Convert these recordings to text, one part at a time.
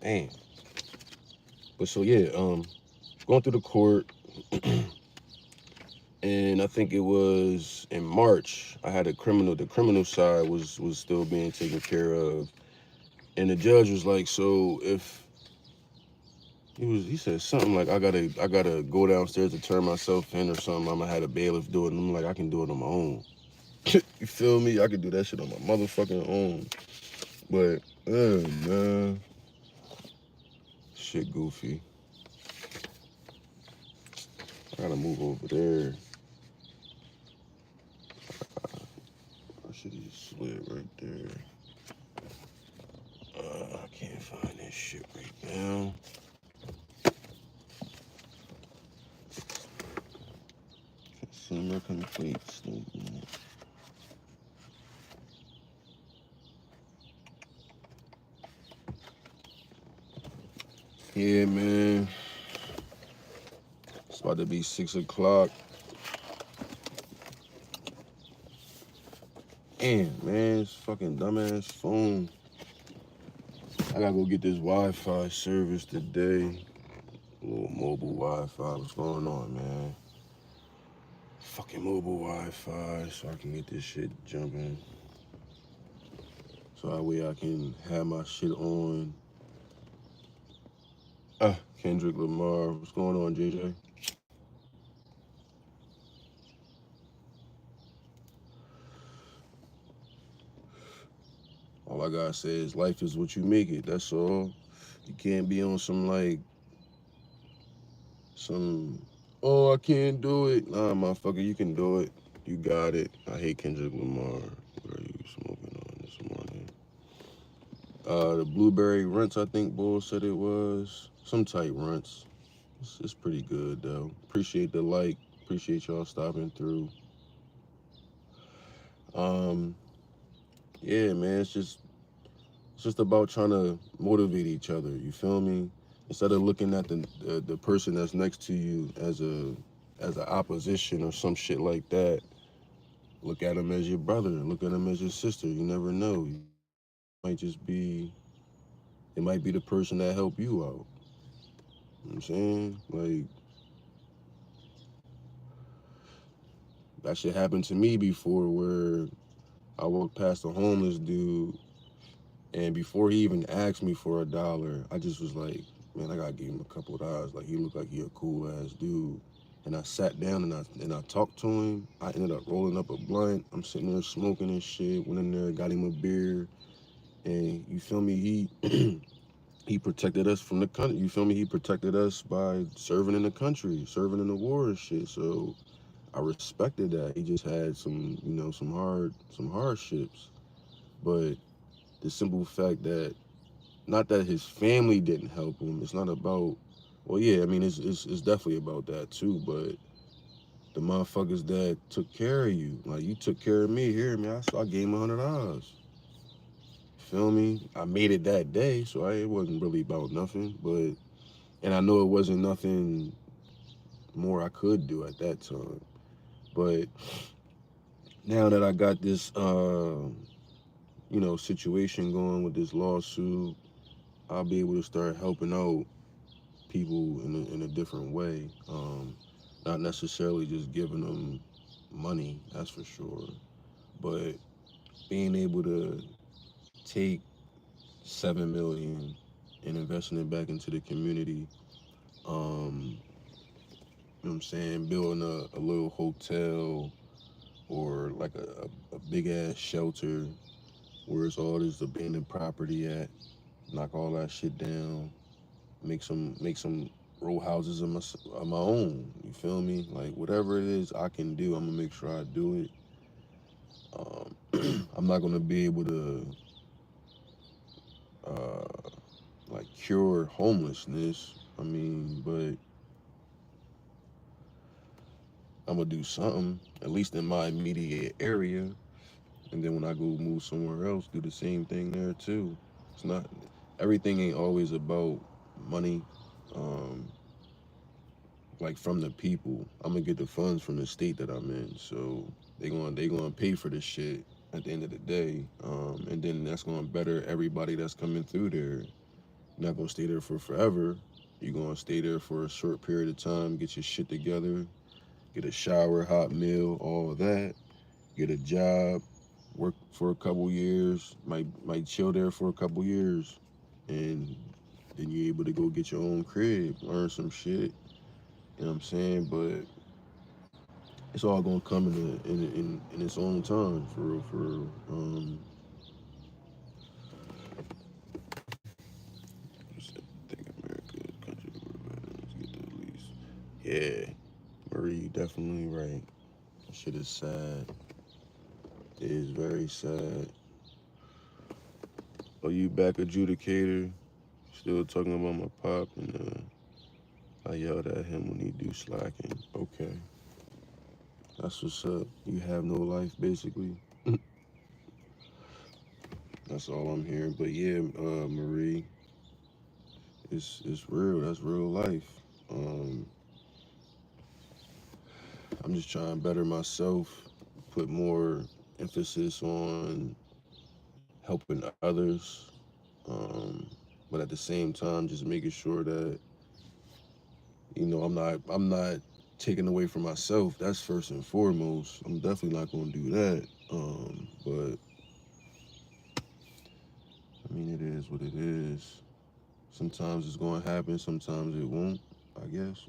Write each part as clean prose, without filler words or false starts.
Damn. But so yeah, going through the court, and I think it was in March. I had a criminal. The criminal side was still being taken care of, and the judge was like, "So if he said something like I gotta go downstairs to turn myself in or something. I'm gonna have a bailiff do it." And I'm like, I can do it on my own. You feel me? I can do that shit on my motherfucking own. But man, shit goofy. I gotta move over there. I should have just slid right there. I can't find this shit right now. Consumer complaint statement. Yeah, man. It's about to be 6 o'clock. Damn, man, this fucking dumbass phone. I gotta go get this Wi-Fi service today. A little mobile Wi-Fi. What's going on, man? Fucking mobile Wi-Fi, so I can get this shit jumping. So that way I can have my shit on. Kendrick Lamar. What's going on, JJ? All I gotta say is life is what you make it. That's all. You can't be on some like some. Oh, I can't do it. Nah, motherfucker, you can do it. You got it. I hate Kendrick Lamar. What are you smoking on this morning? The blueberry runts. I think Bull said it was some tight runts. It's pretty good though. Appreciate the like. Appreciate y'all stopping through. Um, yeah, man. It's just about trying to motivate each other. You feel me? Instead of looking at the person that's next to you as a opposition or some shit like that, look at him as your brother. Look at him as your sister. You never know. Might just be it might be the person that helped you out. You know what I'm saying? Like that shit happened to me before where I walked past a homeless dude and before he even asked me for $1, I just was like, man, I gotta give him a couple of dollars. Like he looked like he a cool ass dude. And I sat down and I talked to him. I ended up rolling up a blunt. I'm sitting there smoking and shit. Went in there, got him a beer, and you feel me? He protected us from the country. You feel me? He protected us by serving in the country, serving in the war and shit. So I respected that. He just had some hardships, but the simple fact that not that his family didn't help him. It's not about. Well, yeah, I mean, it's definitely about that too. But the motherfuckers that took care of you, like you took care of me. Hear me? I gave him $100. Feel me? I made it that day, so it wasn't really about nothing. But and I know it wasn't nothing more I could do at that time. But now that I got this, situation going with this lawsuit, I'll be able to start helping out people in a different way. Not necessarily just giving them money, that's for sure, but being able to take 7 million and investing it back into the community. You know what I'm saying? Building a little hotel or like a big ass shelter where it's all this abandoned property at. Knock all that shit down. Make some row houses of my own. You feel me? Like whatever it is I can do, I'm gonna make sure I do it. I'm not gonna be able to uh, like cure homelessness. I mean, but I'm gonna do something at least in my immediate area, and then when I go move somewhere else, do the same thing there too. It's not everything ain't always about money. Um, like from the people. I'm gonna get the funds from the state that I'm in. So they gonna pay for this shit at the end of the day. And then that's gonna better everybody that's coming through there. You're not gonna stay there for forever. You're gonna stay there for a short period of time, get your shit together, get a shower, hot meal, all of that, get a job, work for a couple years, might chill there for a couple years, and then you're able to go get your own crib, learn some shit. You know what I'm saying? But it's all gonna come in its own time, for real, for real. Think America, country where veterans get the least. Yeah, Marie, you definitely right. Shit is sad. It is very sad. Are you back, adjudicator? Still talking about my pop, and I yelled at him when he do slacking. Okay, that's what's up. You have no life, basically. That's all I'm hearing. But yeah, Marie, it's real. That's real life. Um, I'm just trying to better myself, put more emphasis on helping others, um, but at the same time, just making sure that I'm not taking away from myself. That's first and foremost. I'm definitely not going to do that. But I mean, it is what it is. Sometimes it's going to happen. Sometimes it won't. I guess.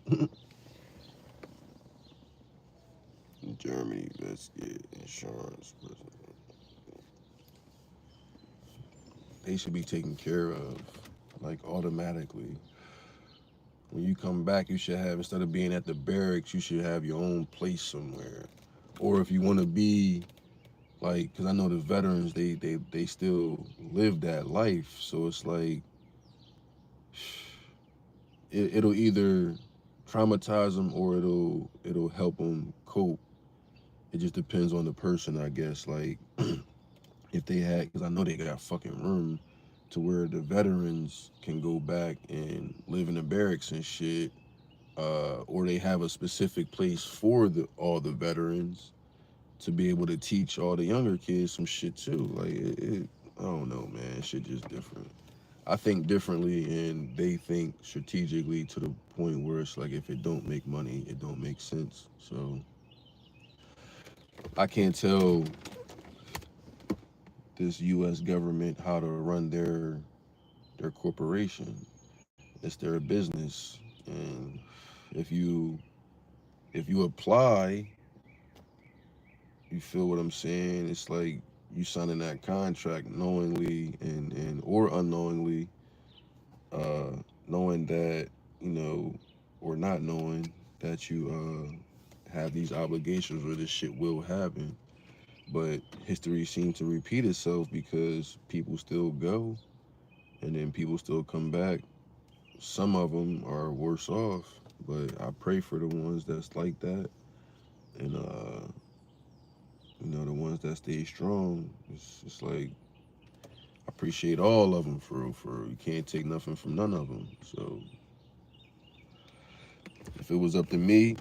In Germany, let's get insurance. They should be taken care of, like, automatically. When you come back, you should have, instead of being at the barracks, you should have your own place somewhere. Or if you want to be, like, because I know the veterans, they still live that life. So it's like, it'll either traumatize them or it'll help them cope. It just depends on the person, I guess. Like, if they had, because I know they got fucking room to where the veterans can go back and live in the barracks and shit, or they have a specific place for all the veterans to be able to teach all the younger kids some shit too. Like, I don't know, man. Shit just different. I think differently, and they think strategically to the point where it's like, if it don't make money, it don't make sense. So I can't tell this U.S. government how to run their corporation. It's their business, and if you if you apply, you feel what I'm saying? It's like you signing that contract knowingly and or unknowingly, uh, knowing that, you know, or not knowing that you have these obligations where this shit will happen. But history seems to repeat itself because people still go and then people still come back. Some of them are worse off, but I pray for the ones that's like that, and the ones that stay strong. It's like, I appreciate all of them, for real, for real. You can't take nothing from none of them. So if it was up to me,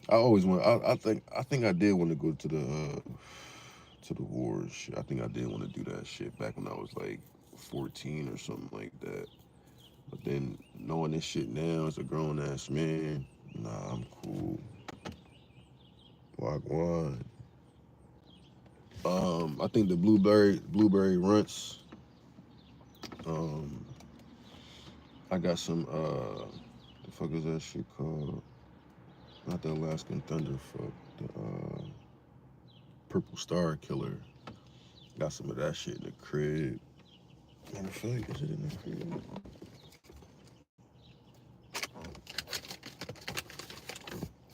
I always want. I think I did want to go to the wars. Shit. I think I did want to do that shit back when I was like 14 or something like that. But then knowing this shit now as a grown ass man, nah, I'm cool. Wagwan. I think the blueberry runts. Um, I got some the fuck is that shit called? Not the Alaskan Thunder, fuck. The Purple Star Killer. Got some of that shit in the crib. Matter of fact, is it in the crib?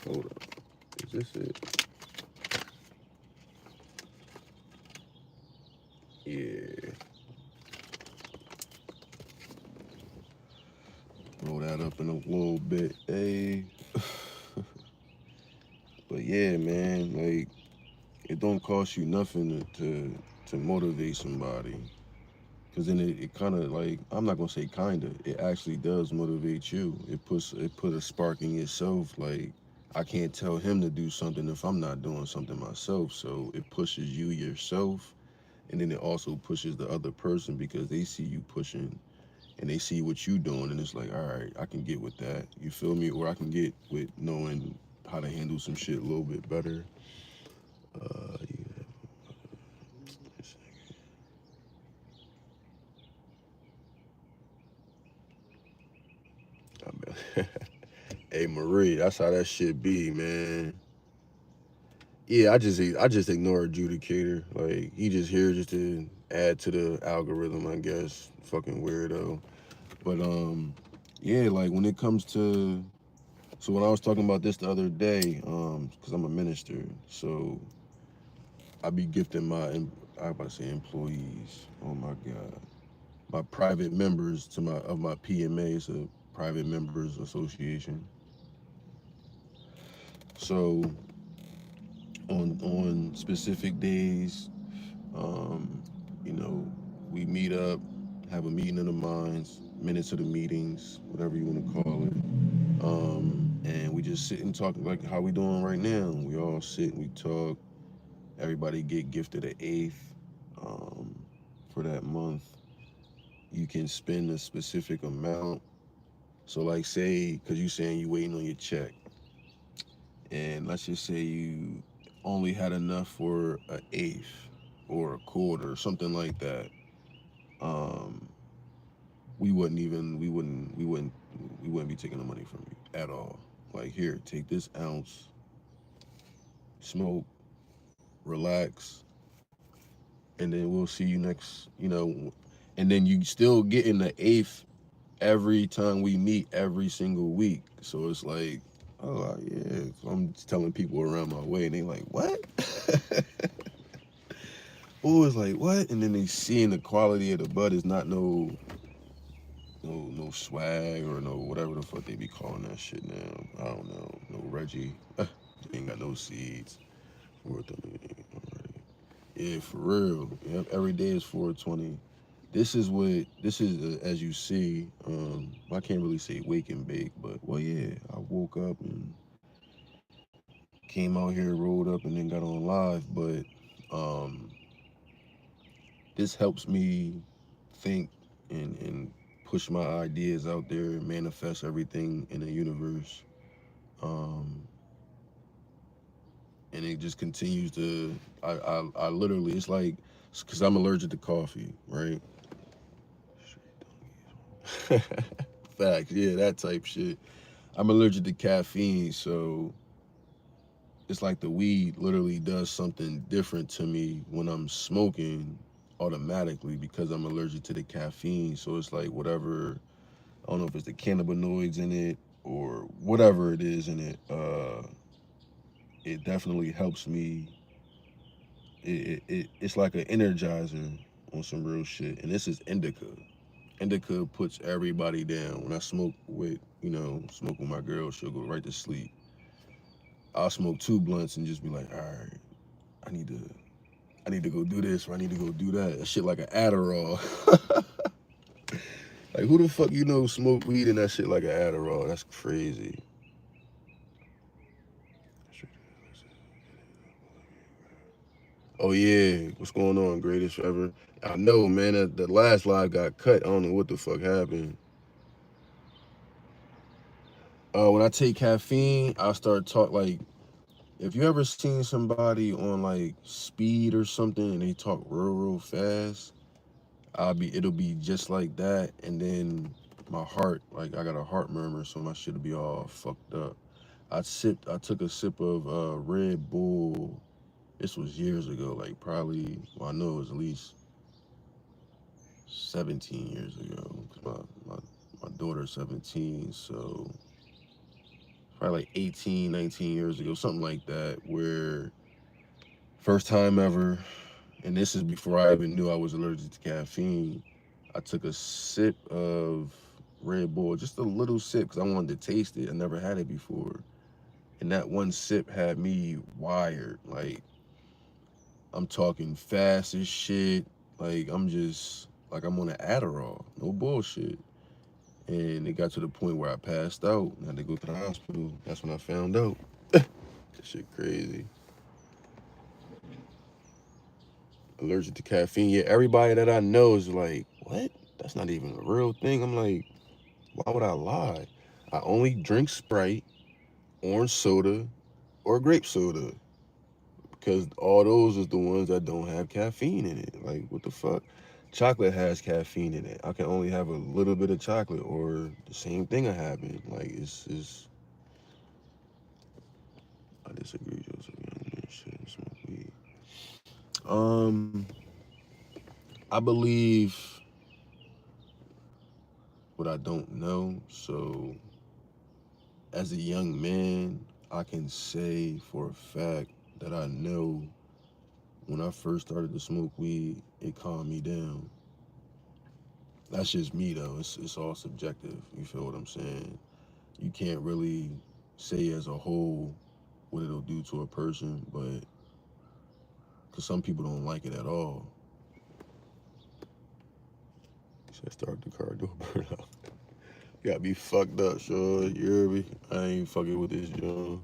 Hold up. Is this it? Yeah. Roll that up in a little bit. Hey. But yeah, man, like, it don't cost you nothing to motivate somebody. Cause then it kind of, like, I'm not gonna say kinda, it actually does motivate you. It put a spark in yourself. Like, I can't tell him to do something if I'm not doing something myself. So it pushes you yourself, and then it also pushes the other person because they see you pushing, and they see what you doing, and it's like, all right, I can get with that. You feel me? Or I can get with knowing how to handle some shit a little bit better. Yeah. Hey Marie, that's how that shit be, man. Yeah, I just ignore adjudicator. Like he just here just to add to the algorithm, I guess. Fucking weirdo. But yeah, like when it comes to, so when I was talking about this the other day, because I'm a minister, so I be gifting I about to say employees. Oh my god, my private members to my PMA, it's a private members association. So on specific days, um, you know, we meet up, have a meeting of the minds, minutes of the meetings, whatever you want to call it. And we just sit and talk like how we doing right now. We all sit and we talk. Everybody get gifted an eighth um, for that month. You can spend a specific amount. So like say, cause you saying you waiting on your check, and let's just say you only had enough for an eighth or a quarter, or something like that. Um, we wouldn't be taking the money from you at all. Like here, take this ounce, smoke, relax, and then we'll see you next. And then you still getting the eighth every time we meet every single week. So it's like, oh yeah, so I'm telling people around my way, and they like, what? Always like, what? And then they seeing the quality of the bud is not no swag or no whatever the fuck they be calling that shit now. I don't know. No Reggie. Ain't got no seeds. Worth it. Yeah, for real. Yep, every day is 420. This is as you see. I can't really say wake and bake, but well, yeah. I woke up and came out here, rolled up, and then got on live. But um, this helps me think and push my ideas out there and manifest everything in the universe. Um, and it just continues to. I literally, it's like, because I'm allergic to coffee, right? Facts, yeah, that type shit. I'm allergic to caffeine, so it's like the weed literally does something different to me when I'm smoking automatically because I'm allergic to the caffeine. So it's like whatever, I don't know if it's the cannabinoids in it or whatever it is in it. It definitely helps me. It's like an energizer on some real shit. And this is indica. Indica puts everybody down. When I smoke with my girl, she'll go right to sleep. I'll smoke two blunts and just be like, all right, I need to I need to go do this or I need to go do that. That shit like an Adderall. Like who the fuck smoke weed and that shit like an Adderall? That's crazy. Oh yeah, what's going on, greatest ever? I know, man. The last live got cut. I don't know what the fuck happened. When I take caffeine, I start talk like if you ever seen somebody on like speed or something and they talk real fast, it'll be just like that, and then my heart, like I got a heart murmur, so my shit'll be all fucked up. I took a sip of Red Bull. This was years ago, like probably, well, I know it was at least 17 years ago, because my daughter's 17, so probably like 18, 19 years ago, something like that, where first time ever, and this is before I even knew I was allergic to caffeine. I took a sip of Red Bull, just a little sip, because I wanted to taste it. I never had it before. And that one sip had me wired. Like, I'm talking fast as shit. Like, I'm on an Adderall. No bullshit. And it got to the point where I passed out. I had to go to the hospital. That's when I found out. That shit crazy. Allergic to caffeine. Yeah, everybody that I know is like, what that's not even a real thing. I'm like, why would I lie? I only drink Sprite, orange soda, or grape soda. Because all those is the ones that don't have caffeine in it. Like, what the fuck? Chocolate has caffeine in it. I can only have a little bit of chocolate or the same thing will happen. Like, it's I disagree, Joseph. Young man shouldn't smoke weed. Um, I believe what I don't know. So, as a young man, I can say for a fact that I know when I first started to smoke weed, it calmed me down. That's just me though. It's all subjective. You feel what I'm saying? You can't really say as a whole what it'll do to a person, but because some people don't like it at all. Should I start the car door burn out? Got me fucked up, sure. You hear me? I ain't fucking with this, John.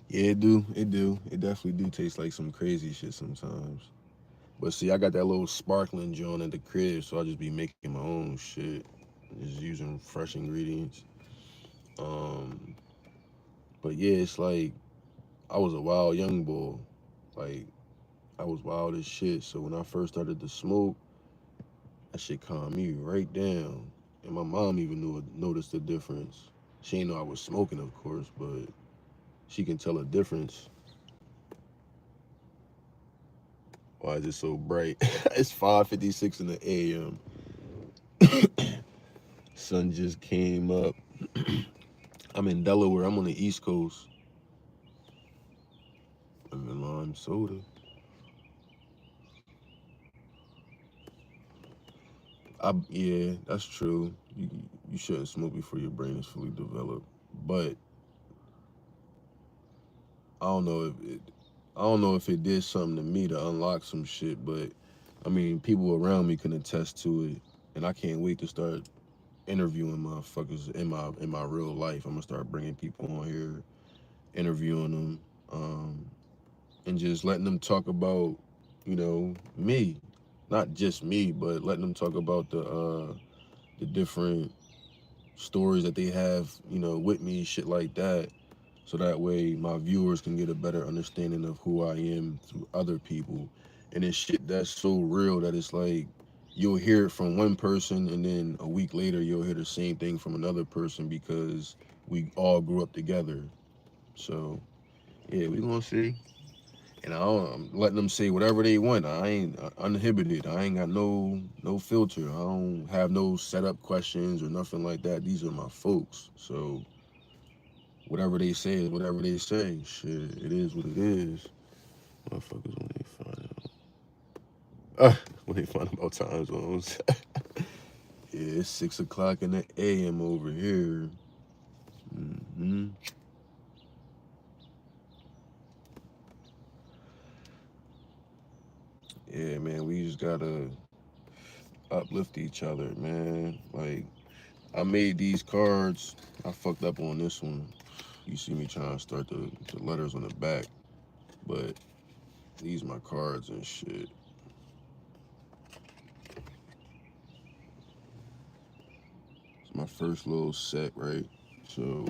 Yeah, it do. It do. It definitely do taste like some crazy shit sometimes. But see, I got that little sparkling joint at the crib, so I just be making my own shit, just using fresh ingredients. Um, but yeah, it's like I was a wild young boy. Like I was wild as shit. So when I first started to smoke, that shit calmed me right down. And my mom even noticed the difference. She ain't know I was smoking, of course, but she can tell a difference. Why is it so bright? It's 5:56 in the a.m. Sun just came up. I'm in Delaware. I'm on the East Coast. Lemon lime soda. Yeah, that's true. You shouldn't smoke before your brain is fully developed. But I don't know if it, I don't know if it did something to me to unlock some shit. But I mean, people around me can attest to it, and I can't wait to start interviewing motherfuckers in my real life. I'm gonna start bringing people on here, interviewing them, and just letting them talk about, me, not just me, but letting them talk about the different stories that they have, with me, shit like that. So that way my viewers can get a better understanding of who I am through other people. And it's shit that's so real that it's like you'll hear it from one person and then a week later you'll hear the same thing from another person because we all grew up together. So yeah, we gonna see. And I'm letting them say whatever they want. I ain't uninhibited. I ain't got no filter. I don't have no setup questions or nothing like that. These are my folks. So whatever they say is whatever they say. Shit, it is what it is. Motherfuckers when they find out. When they find about time zones. Yeah, it's 6 o'clock in the a.m. over here. Hmm. Yeah, man, we just gotta uplift each other, man. Like I made these cards. I fucked up on this one. You see me trying to start the letters on the back, but these my cards and shit. It's my first little set, right? So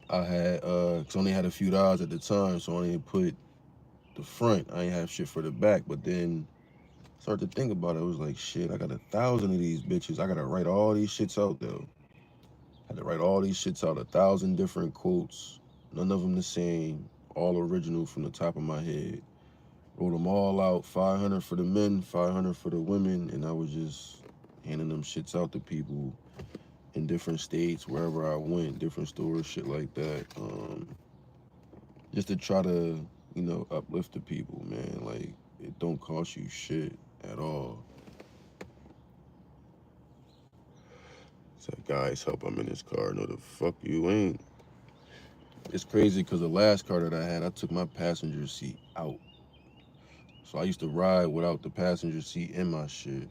I had cause I only had a few dollars at the time, so I only put the front. I ain't have shit for the back, but then started to think about it. I was like, shit, I got 1,000 of these bitches. I gotta write all these shits out though. I had to write all these shits out, 1,000 different quotes, none of them the same, all original from the top of my head. Wrote them all out, 500 for the men, 500 for the women, and I was just handing them shits out to people in different states, wherever I went, different stores, shit like that. Just to try to, uplift the people, man. Like, it don't cost you shit at all. So, guys, help, I'm in this car. No, the fuck you ain't. It's crazy because the last car that I had, I took my passenger seat out. So I used to ride without the passenger seat in my shit.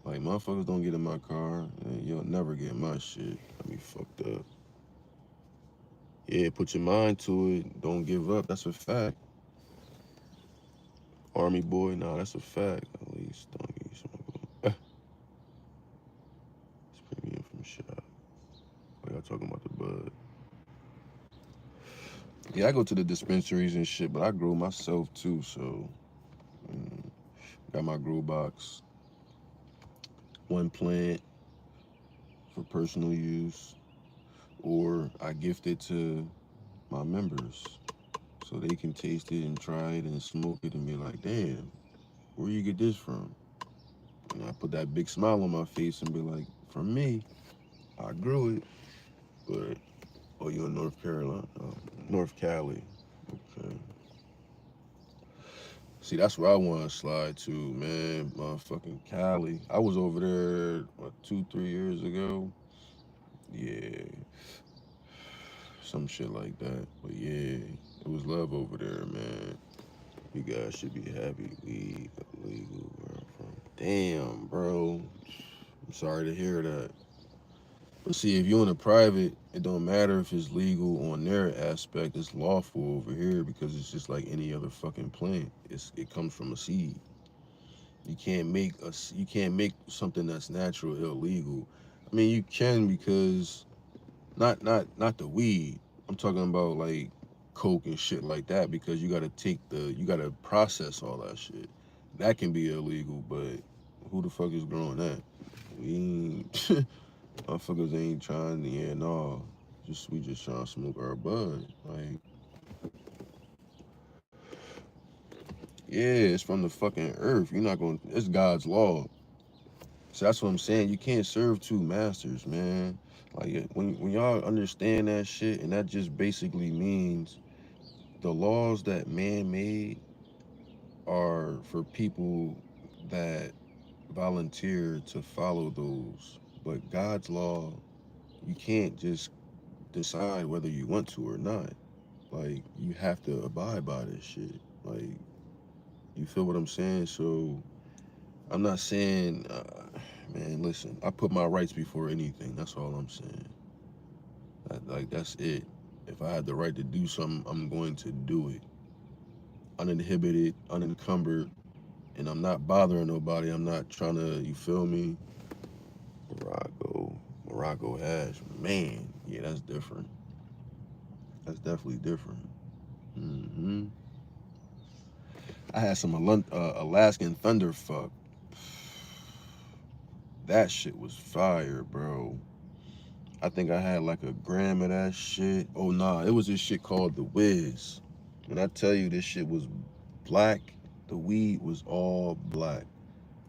Like, motherfuckers don't get in my car, and you'll never get in my shit. Got me fucked up. Yeah, put your mind to it. Don't give up. That's a fact. Army boy, nah, that's a fact. At least don't give you some. It's premium from shop. Like y'all talking about the bud. Yeah, I go to the dispensaries and shit, but I grow myself too, so got my grow box. One plant for personal use, or I gift it to my members so they can taste it and try it and smoke it and be like, damn, where you get this from? And I put that big smile on my face and be like, from me, I grew it. But, oh, you in North Carolina? North Cali. Okay. See, that's where I want to slide to, man. Motherfucking Cali. I was over there, what, 2, 3 years ago? Yeah. Some shit like that. But yeah, it was love over there, man. You guys should be happy. We illegal where I'm from. Damn, bro. I'm sorry to hear that. But see, if you're in a private, it don't matter if it's legal on their aspect. It's lawful over here because it's just like any other fucking plant. It comes from a seed. You can't make something that's natural illegal. I mean, you can because not the weed. I'm talking about like coke and shit like that because you gotta process all that shit. That can be illegal, but who the fuck is growing that? We ain't, motherfuckers ain't trying. Yeah, no, we just trying to smoke our bud. Like, yeah, it's from the fucking earth. You're not gonna. It's God's law. So that's what I'm saying. You can't serve two masters, man. Like when y'all understand that shit, and that just basically means the laws that man made are for people that volunteer to follow those. But God's law, you can't just decide whether you want to or not. Like, you have to abide by this shit. Like, you feel what I'm saying? So, I'm not saying, man, listen, I put my rights before anything. That's all I'm saying. Like, that's it. If I had the right to do something, I'm going to do it. Uninhibited, unencumbered, and I'm not bothering nobody. I'm not trying to, you feel me? Morocco hash, man, yeah, that's different. That's definitely different. hmm I had some Alaskan Thunder fuck. That shit was fire, bro. I think I had like a gram of that shit. Oh nah, it was this shit called the Wiz. When I tell you this shit was black, the weed was all black.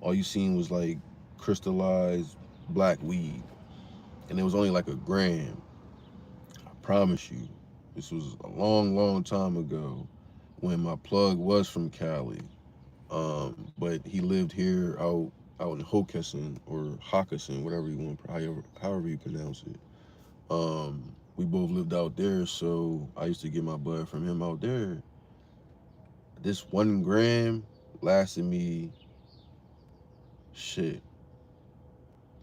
All you seen was like crystallized black weed. And it was only like a gram. I promise you. This was a long, long time ago when my plug was from Cali. But he lived here out in Hockessin or Hockessin, whatever you want, however you pronounce it. We both lived out there, so I used to get my bud from him out there. This 1 gram lasted me shit.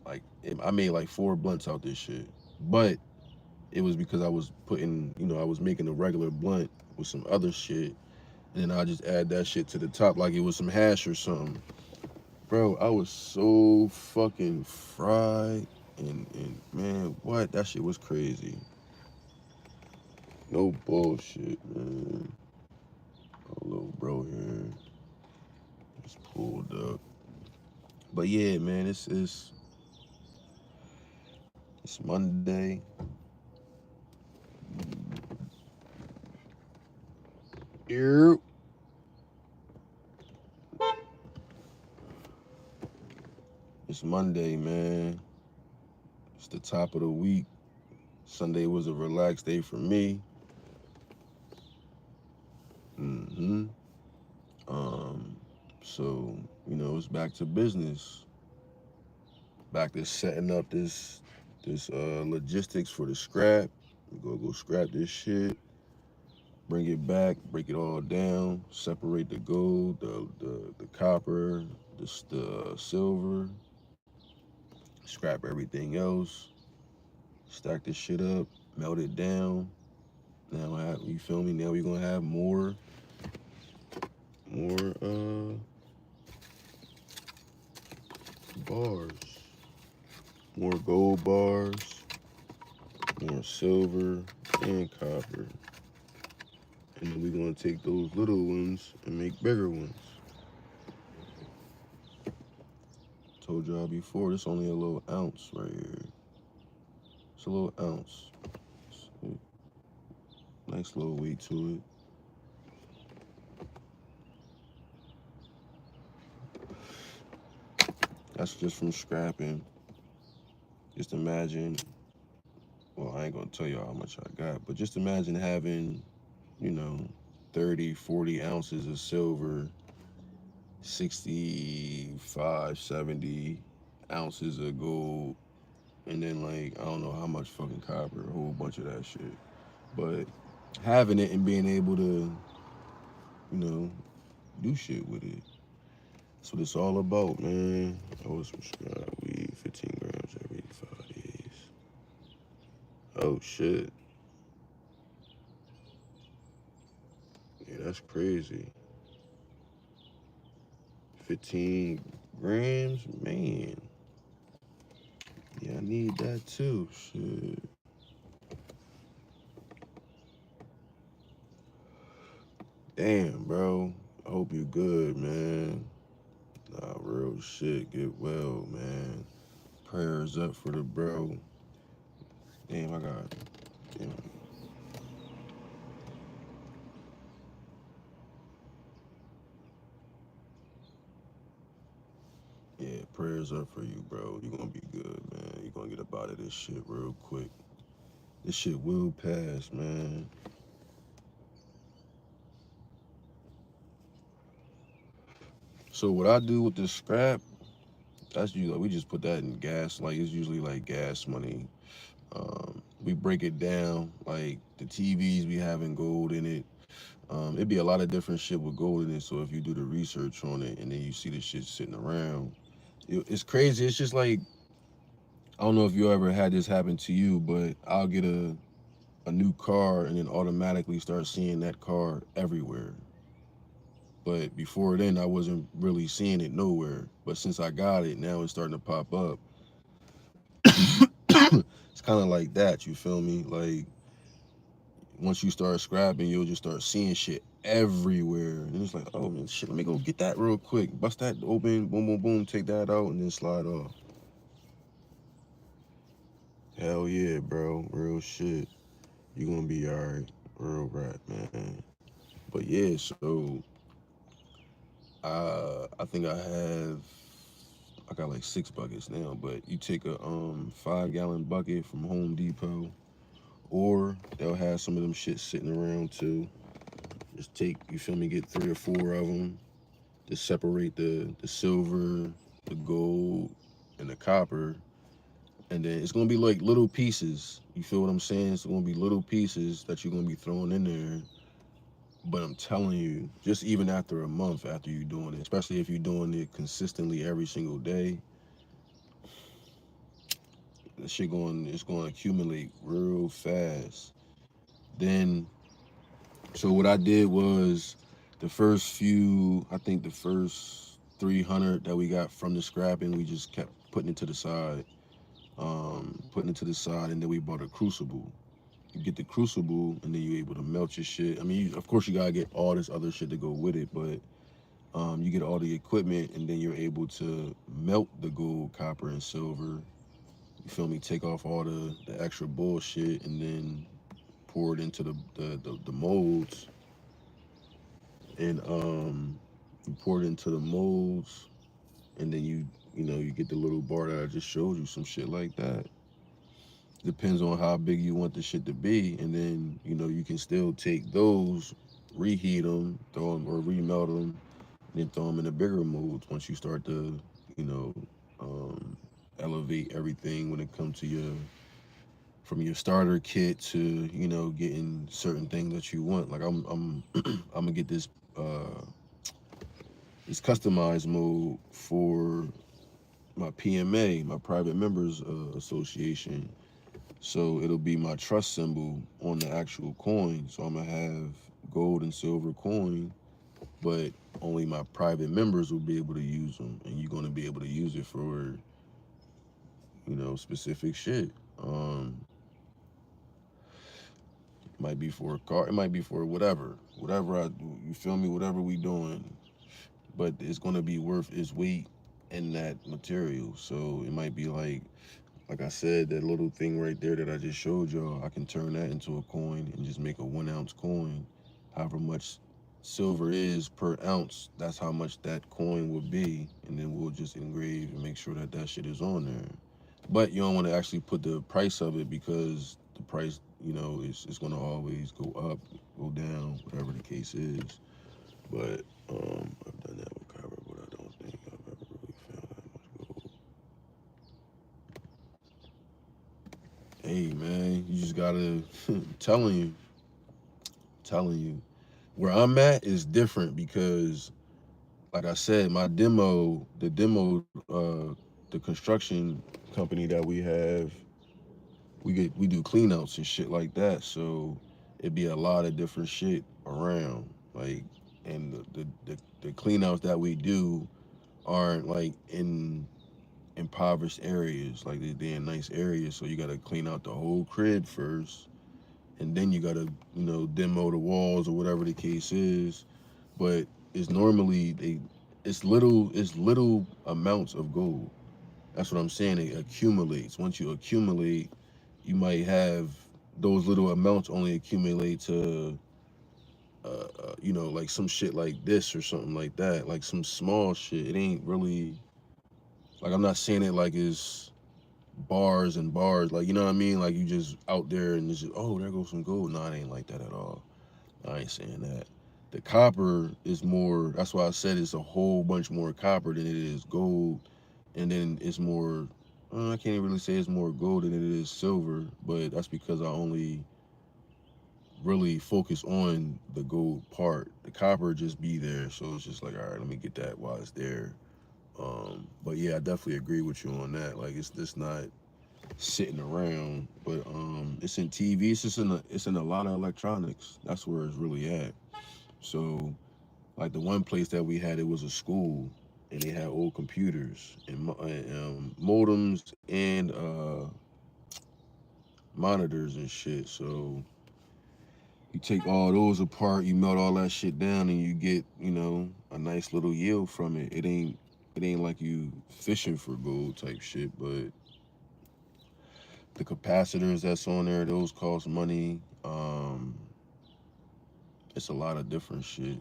Like I made like 4 blunts out this shit, but it was because I was putting, I was making a regular blunt with some other shit, and then I just add that shit to the top like it was some hash or something. Bro, I was so fucking fried, and man, what? That shit was crazy. No bullshit, man. Oh, little bro here just pulled up. But yeah, man, it's Monday. Ew. It's Monday, man. It's the top of the week. Sunday was a relaxed day for me. hmm Um, so, it's back to business. Back to setting up this logistics for the scrap. We go scrap this shit, bring it back, break it all down, separate the gold, the copper, the silver, scrap everything else, stack this shit up, melt it down. Now you feel me? Now we're gonna have more more bars, more gold bars, more silver and copper. And then we're gonna take those little ones and make bigger ones. Told y'all before, this only a little ounce right here. It's a little ounce. Nice little weight to it. That's just from scrapping. Just imagine, well, I ain't gonna tell y'all how much I got, but just imagine having, 30, 40 ounces of silver, 65, 70 ounces of gold, and then like, I don't know how much fucking copper, a whole bunch of that shit. But having it and being able to, do shit with it. That's what it's all about, man. Always subscribe. Weed, 15 grams every 5 days. Oh, shit. Yeah, that's crazy. 15 grams? Man. Yeah, I need that too. Shit. Damn, bro. I hope you good, man. Nah, real shit. Get well, man. Prayers up for the bro. Damn, I got. Damn. Yeah, prayers up for you, bro. You gonna be good, man. You gonna get up out of this shit real quick. This shit will pass, man. So what I do with this scrap, that's usually we just put that in gas. Like it's usually like gas money. We break it down. Like the TVs we having gold in it. It'd be a lot of different shit with gold in it. So if you do the research on it and then you see the shit sitting around, it's crazy. It's just like I don't know if you ever had this happen to you, but I'll get a new car and then automatically start seeing that car everywhere. But before then, I wasn't really seeing it nowhere. But since I got it, now it's starting to pop up. It's kind of like that, you feel me? Like once you start scrapping, you'll just start seeing shit everywhere. And it's like, oh man, shit, let me go get that real quick. Bust that open, boom, boom, boom, take that out, and then slide off. Hell yeah, bro. Real shit. You gonna be alright. Real rap, man. But yeah, so I think I got like 6 buckets now, but you take a 5 gallon bucket from Home Depot, or they'll have some of them shit sitting around too. Just take, you feel me, get 3 or 4 of them. Just separate the silver, the gold, and the copper, and then it's gonna be like little pieces. You feel what I'm saying? It's gonna be little pieces that you're gonna be throwing in there. But I'm telling you, just even after a month after you doing it, especially if you're doing it consistently every single day, that shit it's going to accumulate real fast. Then, so what I did was the first few, I think the first 300 that we got from the scrapping, we just kept putting it to the side, and then we bought a crucible. You get the crucible, and then you're able to melt your shit. I mean, of course, you gotta get all this other shit to go with it, but you get all the equipment, and then you're able to melt the gold, copper, and silver. You feel me? Take off all the extra bullshit, and then pour it into the molds, and you pour it into the molds, and then you get the little bar that I just showed you, some shit like that. Depends on how big you want the shit to be, and then you can still take those, reheat them, throw them or remelt them, and then throw them in the bigger molds once you start to um, elevate everything when it comes to from your starter kit to getting certain things that you want. Like I'm I'm gonna get this customized mode for my PMA, my private members association. So it'll be my trust symbol on the actual coin. So I'm gonna have gold and silver coin, but only my private members will be able to use them, and you're going to be able to use it for, specific shit. Might be for a car, it might be for whatever I do. You feel me? Whatever we doing, but it's going to be worth its weight in that material. So it might be like I said, that little thing right there that I just showed y'all, I can turn that into a coin and just make a 1 ounce coin. However much silver is per ounce, that's how much that coin will be. And then we'll just engrave and make sure that that shit is on there. But you don't want to actually put the price of it, because the price, it's going to always go up, go down, whatever the case is. But I've done that with copper, but I don't think I've ever really found that much gold. Hey man, you just gotta telling you. Where I'm at is different because, like I said, the construction company that we have, we do cleanouts and shit like that. So it'd be a lot of different shit around, like, and the cleanouts that we do aren't like in impoverished areas. Like they're in nice areas, so you gotta clean out the whole crib first, and then you gotta demo the walls or whatever the case is. But it's normally it's little amounts of gold. That's what I'm saying. It accumulates. Once you accumulate, you might have those little amounts only accumulate to like some shit like this or something like that, like some small shit. It ain't really, like, I'm not saying it like it's bars and bars, like, you know what I mean, like you just out there and it's just, oh, there goes some gold. No, it ain't like that at all. I ain't saying that. The copper is more, that's why I said it's a whole bunch more copper than it is gold. And then it's more, I can't really say it's more gold than it is silver, but that's because I only really focus on the gold part. The copper just be there, so it's just like, all right, let me get that while it's there. But yeah, I definitely agree with you on that. Like, it's just not sitting around, but it's in TV. It's in a lot of electronics. That's where it's really at. So, like the one place that we had, it was a school, and they had old computers and modems and monitors and shit. So you take all those apart, you melt all that shit down, and you get a nice little yield from it. It ain't like you fishing for gold type shit, but the capacitors that's on there, those cost money. It's a lot of different shit.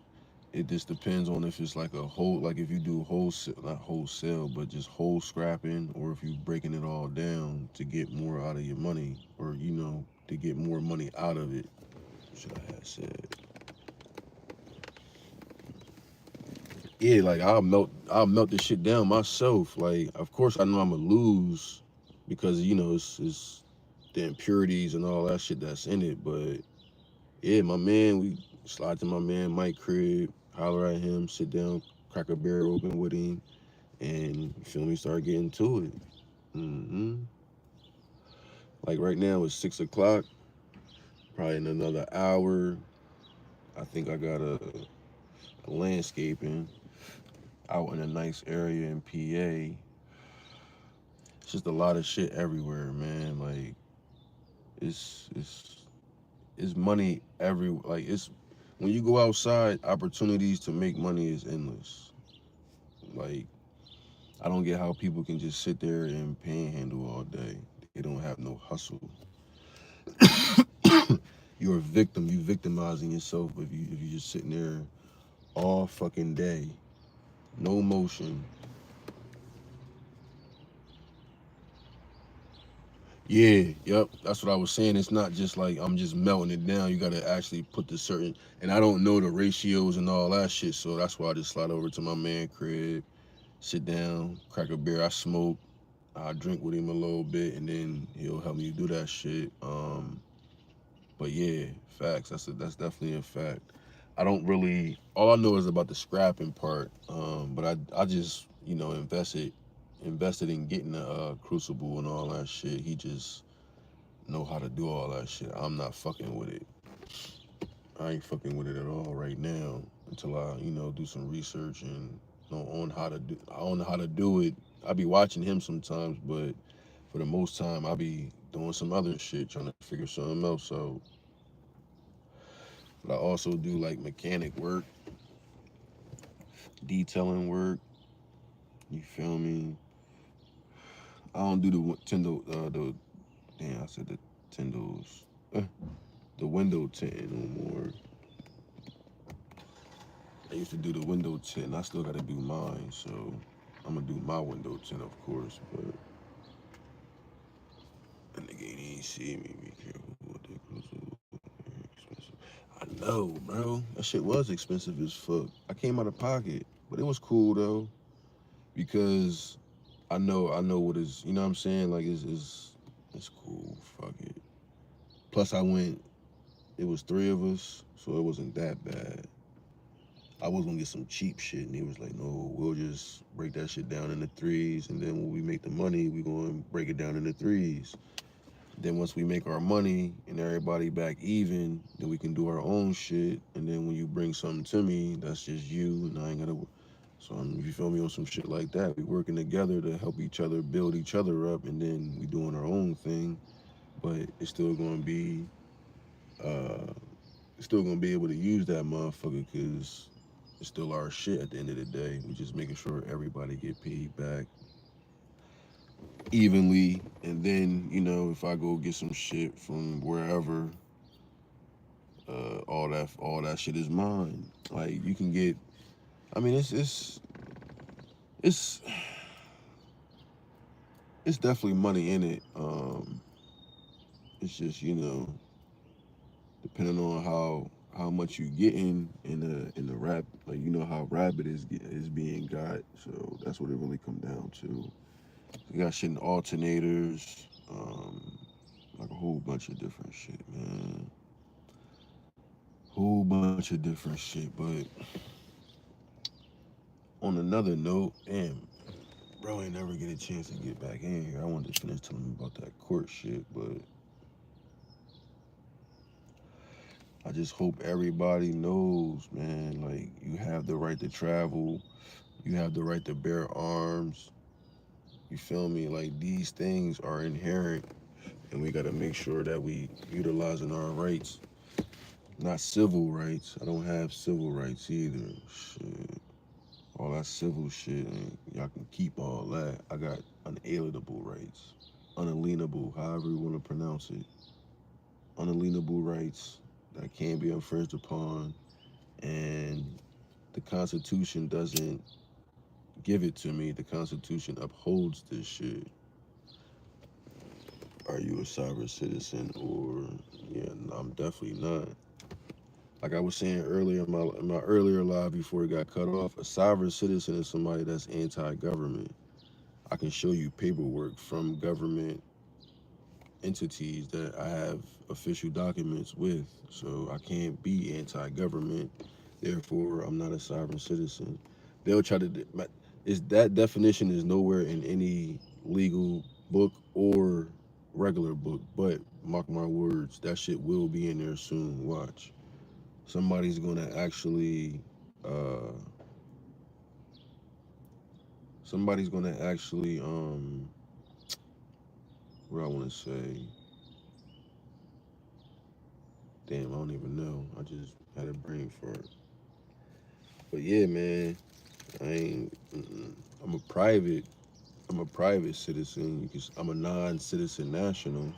It just depends on if it's like a whole, like if you do wholesale, not wholesale, but just whole scrapping, or if you breaking it all down to get more out of your money, or to get more money out of it. Should I have said? Yeah, like I'll melt this shit down myself. Like, of course I know I'm gonna lose because it's the impurities and all that shit that's in it. But yeah, my man, we slide to my man Mike crib, holler at him, sit down, crack a beer open with him, and you feel me, start getting to it. Like right now it's 6 o'clock. Probably in another hour, I think I got a landscaping out in a nice area in PA. It's just a lot of shit everywhere, man. Like, it's money like, it's when you go outside, opportunities to make money is endless. Like, I don't get how people can just sit there and panhandle all day. They don't have no hustle. You're a victim. You victimizing yourself if you just sitting there all fucking day, no motion. Yeah, yep. That's what I was saying. It's not just like I'm just melting it down. You gotta actually put the certain, and I don't know the ratios and all that shit. So that's why I just slide over to my man crib, sit down, crack a beer. I smoke. I drink with him a little bit, and then he'll help me do that shit. But yeah, facts. That's definitely a fact. I don't really. All I know is about the scrapping part. But I just invested in getting a crucible and all that shit. He just know how to do all that shit. I'm not fucking with it. I ain't fucking with it at all right now. until I, do some research and know on how to do. I don't know how to do it. I be watching him sometimes, but for the most time, I be doing some other shit, trying to figure something else out. But I also do like mechanic work, detailing work. You feel me? I don't do the Nintendo, the damn, I said the Nintendos, the window tint no more. I used to do the window tint. I still got to do mine, so I'm gonna do my window tint, of course. But that nigga ain't even see me. Be careful what they close expensive. I know, bro. That shit was expensive as fuck. I came out of pocket, but it was cool though because I know what is. You know what I'm saying? Like it's cool. Fuck it. Plus, I went. It was three of us, so it wasn't that bad. I was gonna get some cheap shit, and he was like, "No, we'll just break that shit down into threes, and then when we make the money, we gonna break it down into threes. Then once we make our money and everybody back even, then we can do our own shit. And then when you bring something to me, that's just you, and I ain't gotta." So you feel me on some shit like that. We working together to help each other, build each other up, and then we doing our own thing. But it's still gonna be, uh, still gonna be able to use that motherfucker because it's still our shit at the end of the day. We just making sure everybody get paid back evenly, and then if I go get some shit from wherever, all that shit is mine. Like you can get. I mean, it's it's definitely money in it. It's just depending on how much you getting in the rap, like how rapid is being got. So that's what it really come down to. We got shit in alternators, like a whole bunch of different shit, man. Whole bunch of different shit. But on another note, damn, bro, ain't never get a chance to get back in here. I wanted to finish telling him about that court shit, but I just hope everybody knows, man. Like you have the right to travel, you have the right to bear arms. You feel me? Like these things are inherent, and we got to make sure that we utilizing our rights, not civil rights. I don't have civil rights either. Shit, all that civil shit, and y'all can keep all that. I got unalienable rights, unalienable, however you want to pronounce it. Unalienable rights that can't be infringed upon, and the Constitution doesn't give it to me. The Constitution upholds this shit. Are you a sovereign citizen or yeah? No, I'm definitely not. Like I was saying earlier in my earlier live before it got cut off, a sovereign citizen is somebody that's anti-government. I can show you paperwork from government entities that I have official documents with. So I can't be anti-government. Therefore, I'm not a sovereign citizen. They'll try to. Is that definition is nowhere in any legal book or regular book, but mark my words, that shit will be in there soon. Watch. Somebody's gonna actually. Somebody's gonna actually. What I want to say. Damn, I don't even know. I just had a brain fart. But yeah, man, I ain't. I'm a private. I'm a private citizen because I'm a non-citizen national.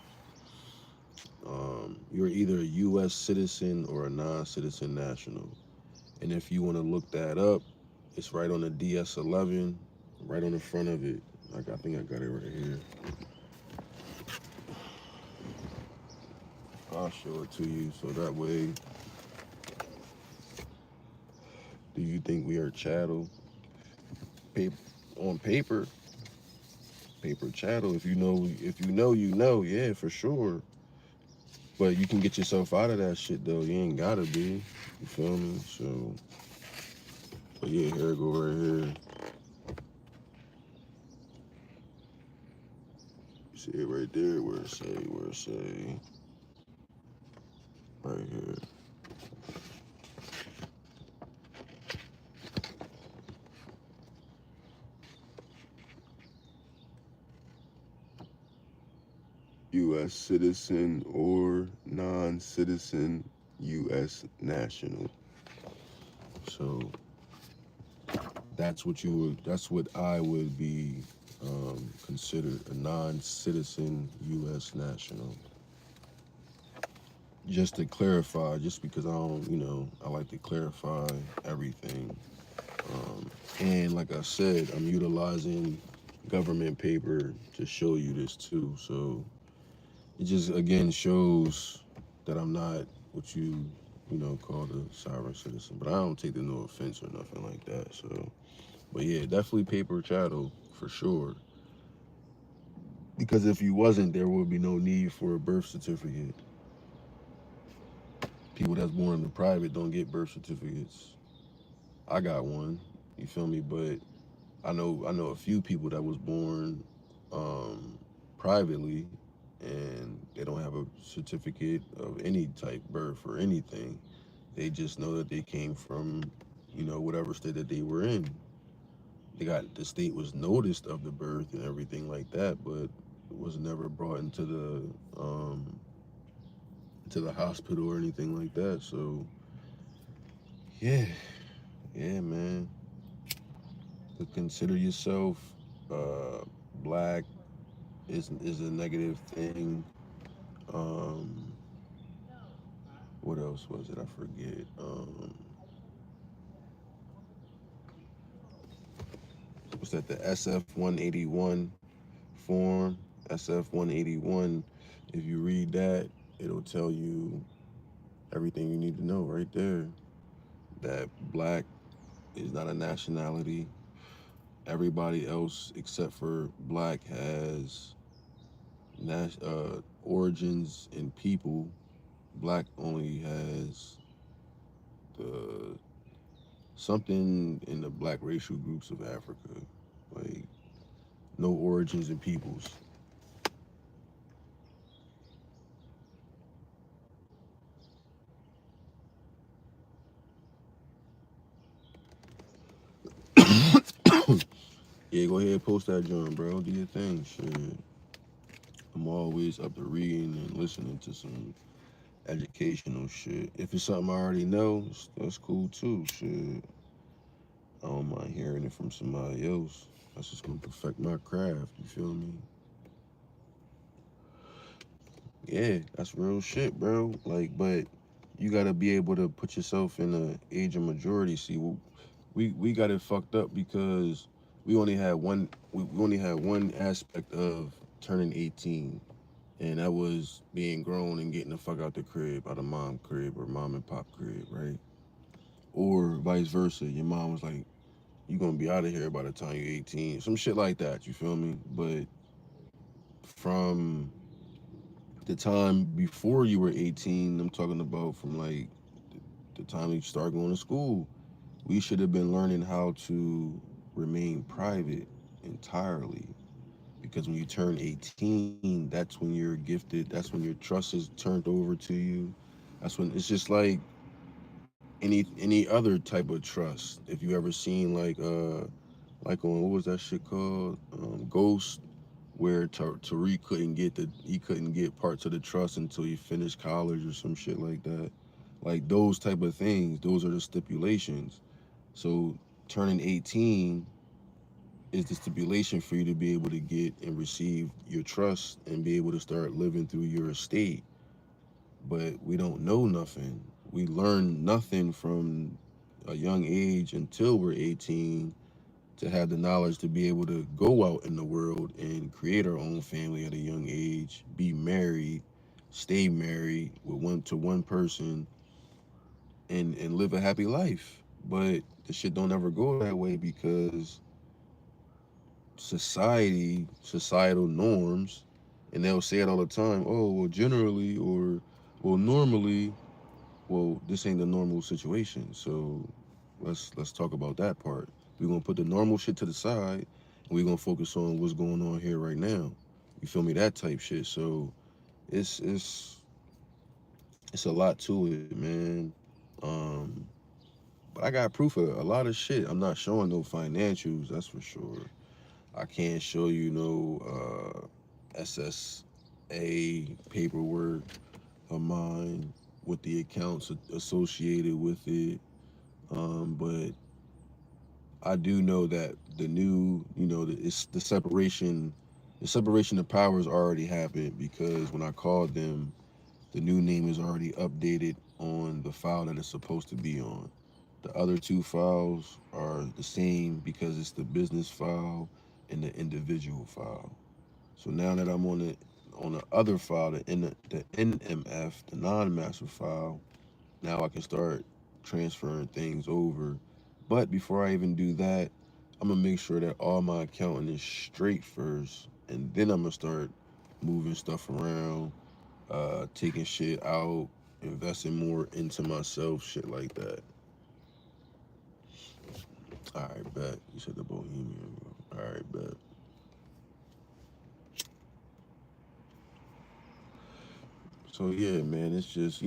You're either a U.S. citizen or a non-citizen national. And if you want to look that up, it's right on the DS11, right on the front of it. Like I think I got it right here. I'll show it to you so that way. Do you think we are chattel? Paper, on paper chattel. If you know, you know. Yeah, for sure. But you can get yourself out of that shit though. You ain't gotta be. You feel me? So, but yeah, here it go right here. You see it right there. Where it say, right here. U.S. citizen or non-citizen U.S. national. So that's what I would be considered a non-citizen U.S. national. Just to clarify, just because I don't, I like to clarify everything. And like I said, I'm utilizing government paper to show you this too. So it just again shows that I'm not what you call a sovereign citizen. But I don't take no offense or nothing like that. So, but yeah, definitely paper chattel for sure. Because if you wasn't, there would be no need for a birth certificate. People that's born in the private don't get birth certificates. I got one. You feel me? But I know a few people that was born um, privately, and they don't have a certificate of any type birth or anything. They just know that they came from, whatever state that they were in. The state was noticed of the birth and everything like that, but it was never brought into the hospital or anything like that. So yeah, yeah, man. To consider yourself uh, black is a negative thing. Um, what else was it? I forget. Was that the SF 181 form? SF 181. If you read that, it'll tell you everything you need to know right there. That black is not a nationality. Everybody else except for black has origins in people. Black only has the something in the black racial groups of Africa, like no origins in peoples. Yeah, go ahead, post that, John, bro. Do your thing, shit. I'm always up to reading and listening to some educational shit. If it's something I already know, that's cool too. Shit, I don't mind hearing it from somebody else. That's just gonna perfect my craft. You feel me? Yeah, that's real shit, bro. Like, but you gotta be able to put yourself in the age of majority. See, we got it fucked up because we only had one aspect of turning 18, and that was being grown and getting the fuck out the crib, out of mom crib or mom and pop crib, right? Or vice versa. Your mom was like, "You gonna be out of here by the time you're 18," some shit like that. You feel me? But from the time before you were 18, I'm talking about from like the time you start going to school, we should have been learning how to remain private entirely. Because when you turn 18, that's when you're gifted, that's when your trust is turned over to you. That's when it's just like any other type of trust. If you ever seen like on what was that shit called? Ghost, where Tariq he couldn't get parts of the trust until he finished college or some shit like that. Like those type of things, those are the stipulations. So turning 18 is the stipulation for you to be able to get and receive your trust and be able to start living through your estate. But we don't know nothing. We learn nothing from a young age until we're 18 to have the knowledge to be able to go out in the world and create our own family at a young age, be married, stay married with one person, and live a happy life. But the shit don't ever go that way because societal norms, and they'll say it all the time. Oh, well, generally, or well, normally. Well, this ain't the normal situation. So let's talk about that part. We're gonna put the normal shit to the side, and we're gonna focus on what's going on here right now. You feel me? That type shit. So it's it's it's a lot to it, man. Um, but I got proof of a lot of shit. I'm not showing no financials, that's for sure. I can't show you no SSN a paperwork of mine with the accounts associated with it. But I do know that the new, it's the separation of powers already happened because when I called them, the new name is already updated on the file that it's supposed to be on. The other two files are the same because it's the business file and the individual file. So now that I'm on the other file, the NMF, the non-master file, now I can start transferring things over. But before I even do that, I'm gonna make sure that all my accounting is straight first, and then I'm gonna start moving stuff around, taking shit out, investing more into myself, shit like that. All right, bet. You said the Bohemian. All right, bet. So yeah, man, it's just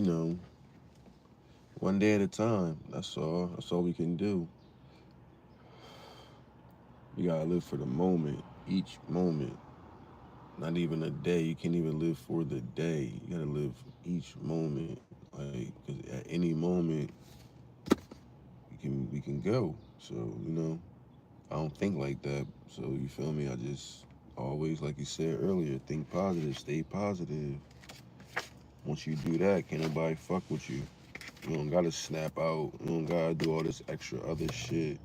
one day at a time. That's all. That's all we can do. You gotta live for the moment, each moment. Not even a day. You can't even live for the day. You gotta live each moment. Like, cause at any moment, we can go. So I don't think like that. So you feel me? I just always, like you said earlier, think positive, stay positive. Once you do that, can't nobody fuck with you. You don't gotta snap out. You don't gotta do all this extra other shit.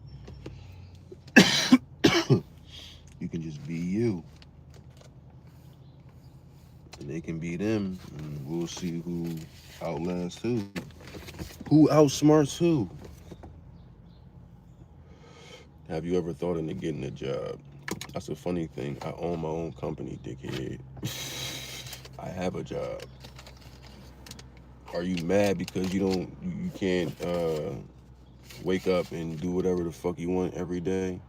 You can just be you, and they can be them, and we'll see who outlasts who outsmarts who. Have you ever thought into getting a job? That's a funny thing. I own my own company, dickhead. I have a job. Are you mad because you can't wake up and do whatever the fuck you want every day?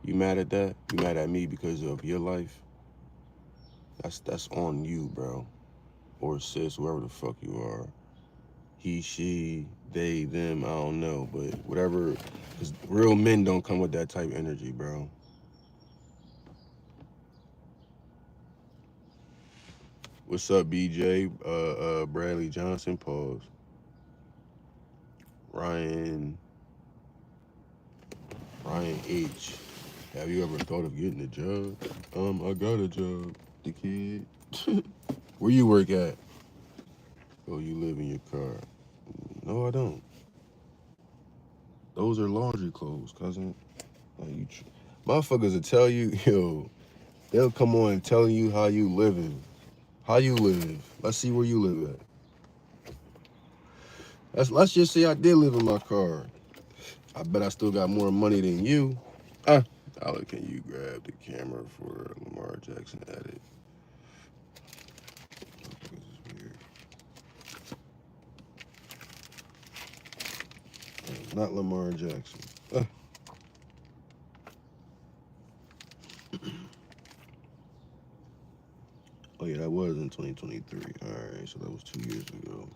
You mad at that? You mad at me because of your life? That's on you, bro. Or sis, whoever the fuck you are. He, she, they, them, I don't know, but whatever. Because real men don't come with that type of energy, bro. What's up, BJ? Bradley Johnson, pause. Ryan H. Have you ever thought of getting a job? I got a job, the kid. Where you work at? Oh, you live in your car. No, I don't. Those are laundry clothes, cousin. Like motherfuckers will tell you, yo, they'll come on and tell you how you living. How you live. Let's see where you live at. Let's just say I did live in my car. I bet I still got more money than you. Tyler, can you grab the camera for Lamar Jackson edit? This is weird. Not Lamar Jackson. Oh yeah, that was in 2023. All right, so that was 2 years ago.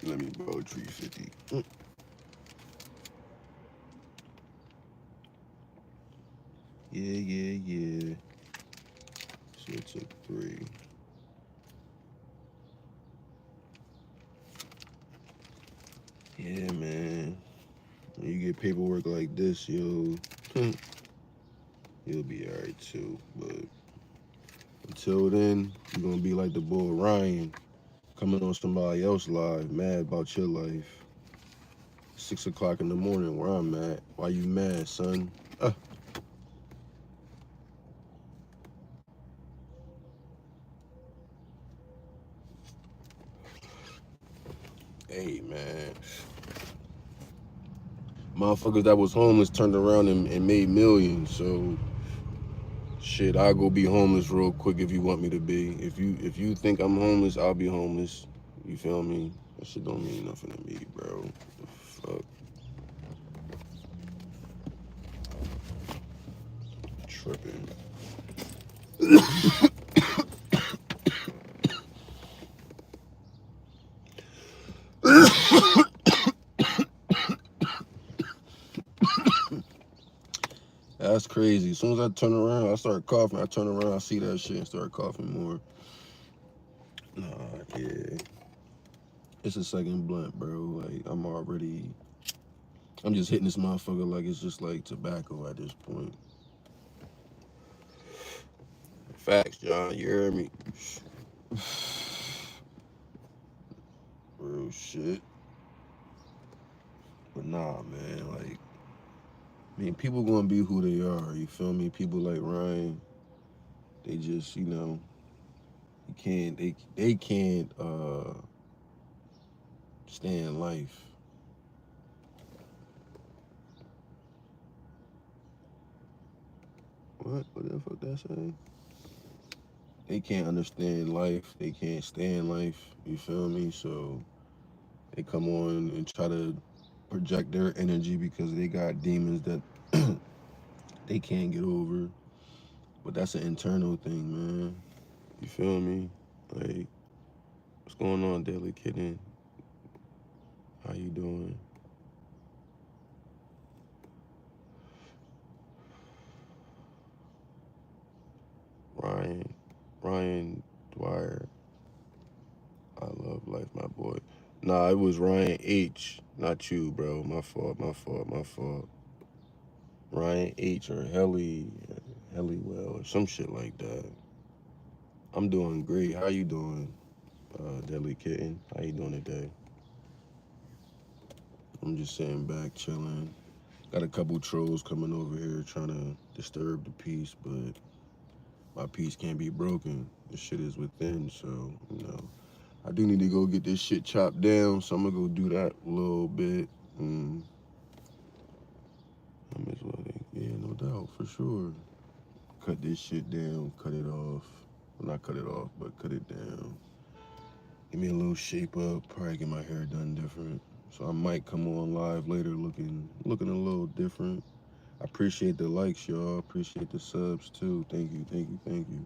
Let me borrow 350. Yeah. So it took 3. Yeah, man. When you get paperwork like this, you'll be alright too. But until then, you're gonna be like the boy Ryan, coming on somebody else live, mad about your life. 6 o'clock in the morning where I'm at. Why you mad, son? Hey, man. Motherfuckers that was homeless turned around and made millions. So, shit, I'll go be homeless real quick if you want me to be. If you think I'm homeless, I'll be homeless. You feel me? That shit don't mean nothing to me, bro. The fuck? Tripping. That's crazy. As soon as I turn around, I start coughing. I turn around, I see that shit and start coughing more. Nah, yeah. It's a second blunt, bro. Like, I'm just hitting this motherfucker like it's just like tobacco at this point. Facts, John. You heard me? Real shit. But nah, man. Like, I mean, people gonna be who they are. You feel me? People like Ryan, they just, you can't. They can't stand life. What? What the fuck that say? They can't understand life. They can't stand life. You feel me? So they come on and try to project their energy because they got demons that they can't get over. But that's an internal thing, man. You feel me? Like, what's going on, Daily Kitten? How you doing? Ryan, Ryan Dwyer. I love life, my boy. Nah, it was Ryan H, not you, bro. My fault, my fault, my fault. Ryan H or Hellywell or some shit like that. I'm doing great. How you doing, Deadly Kitten? How you doing today? I'm just sitting back, chilling. Got a couple trolls coming over here trying to disturb the peace, but my peace can't be broken. The shit is within, so, I do need to go get this shit chopped down, so I'm gonna go do that a little bit. I miss well, yeah, no doubt, for sure. Cut this shit down, cut it off. Well, not cut it off, but cut it down. Give me a little shape up, probably get my hair done different. So I might come on live later looking a little different. I appreciate the likes, y'all. Appreciate the subs too. Thank you, thank you, thank you.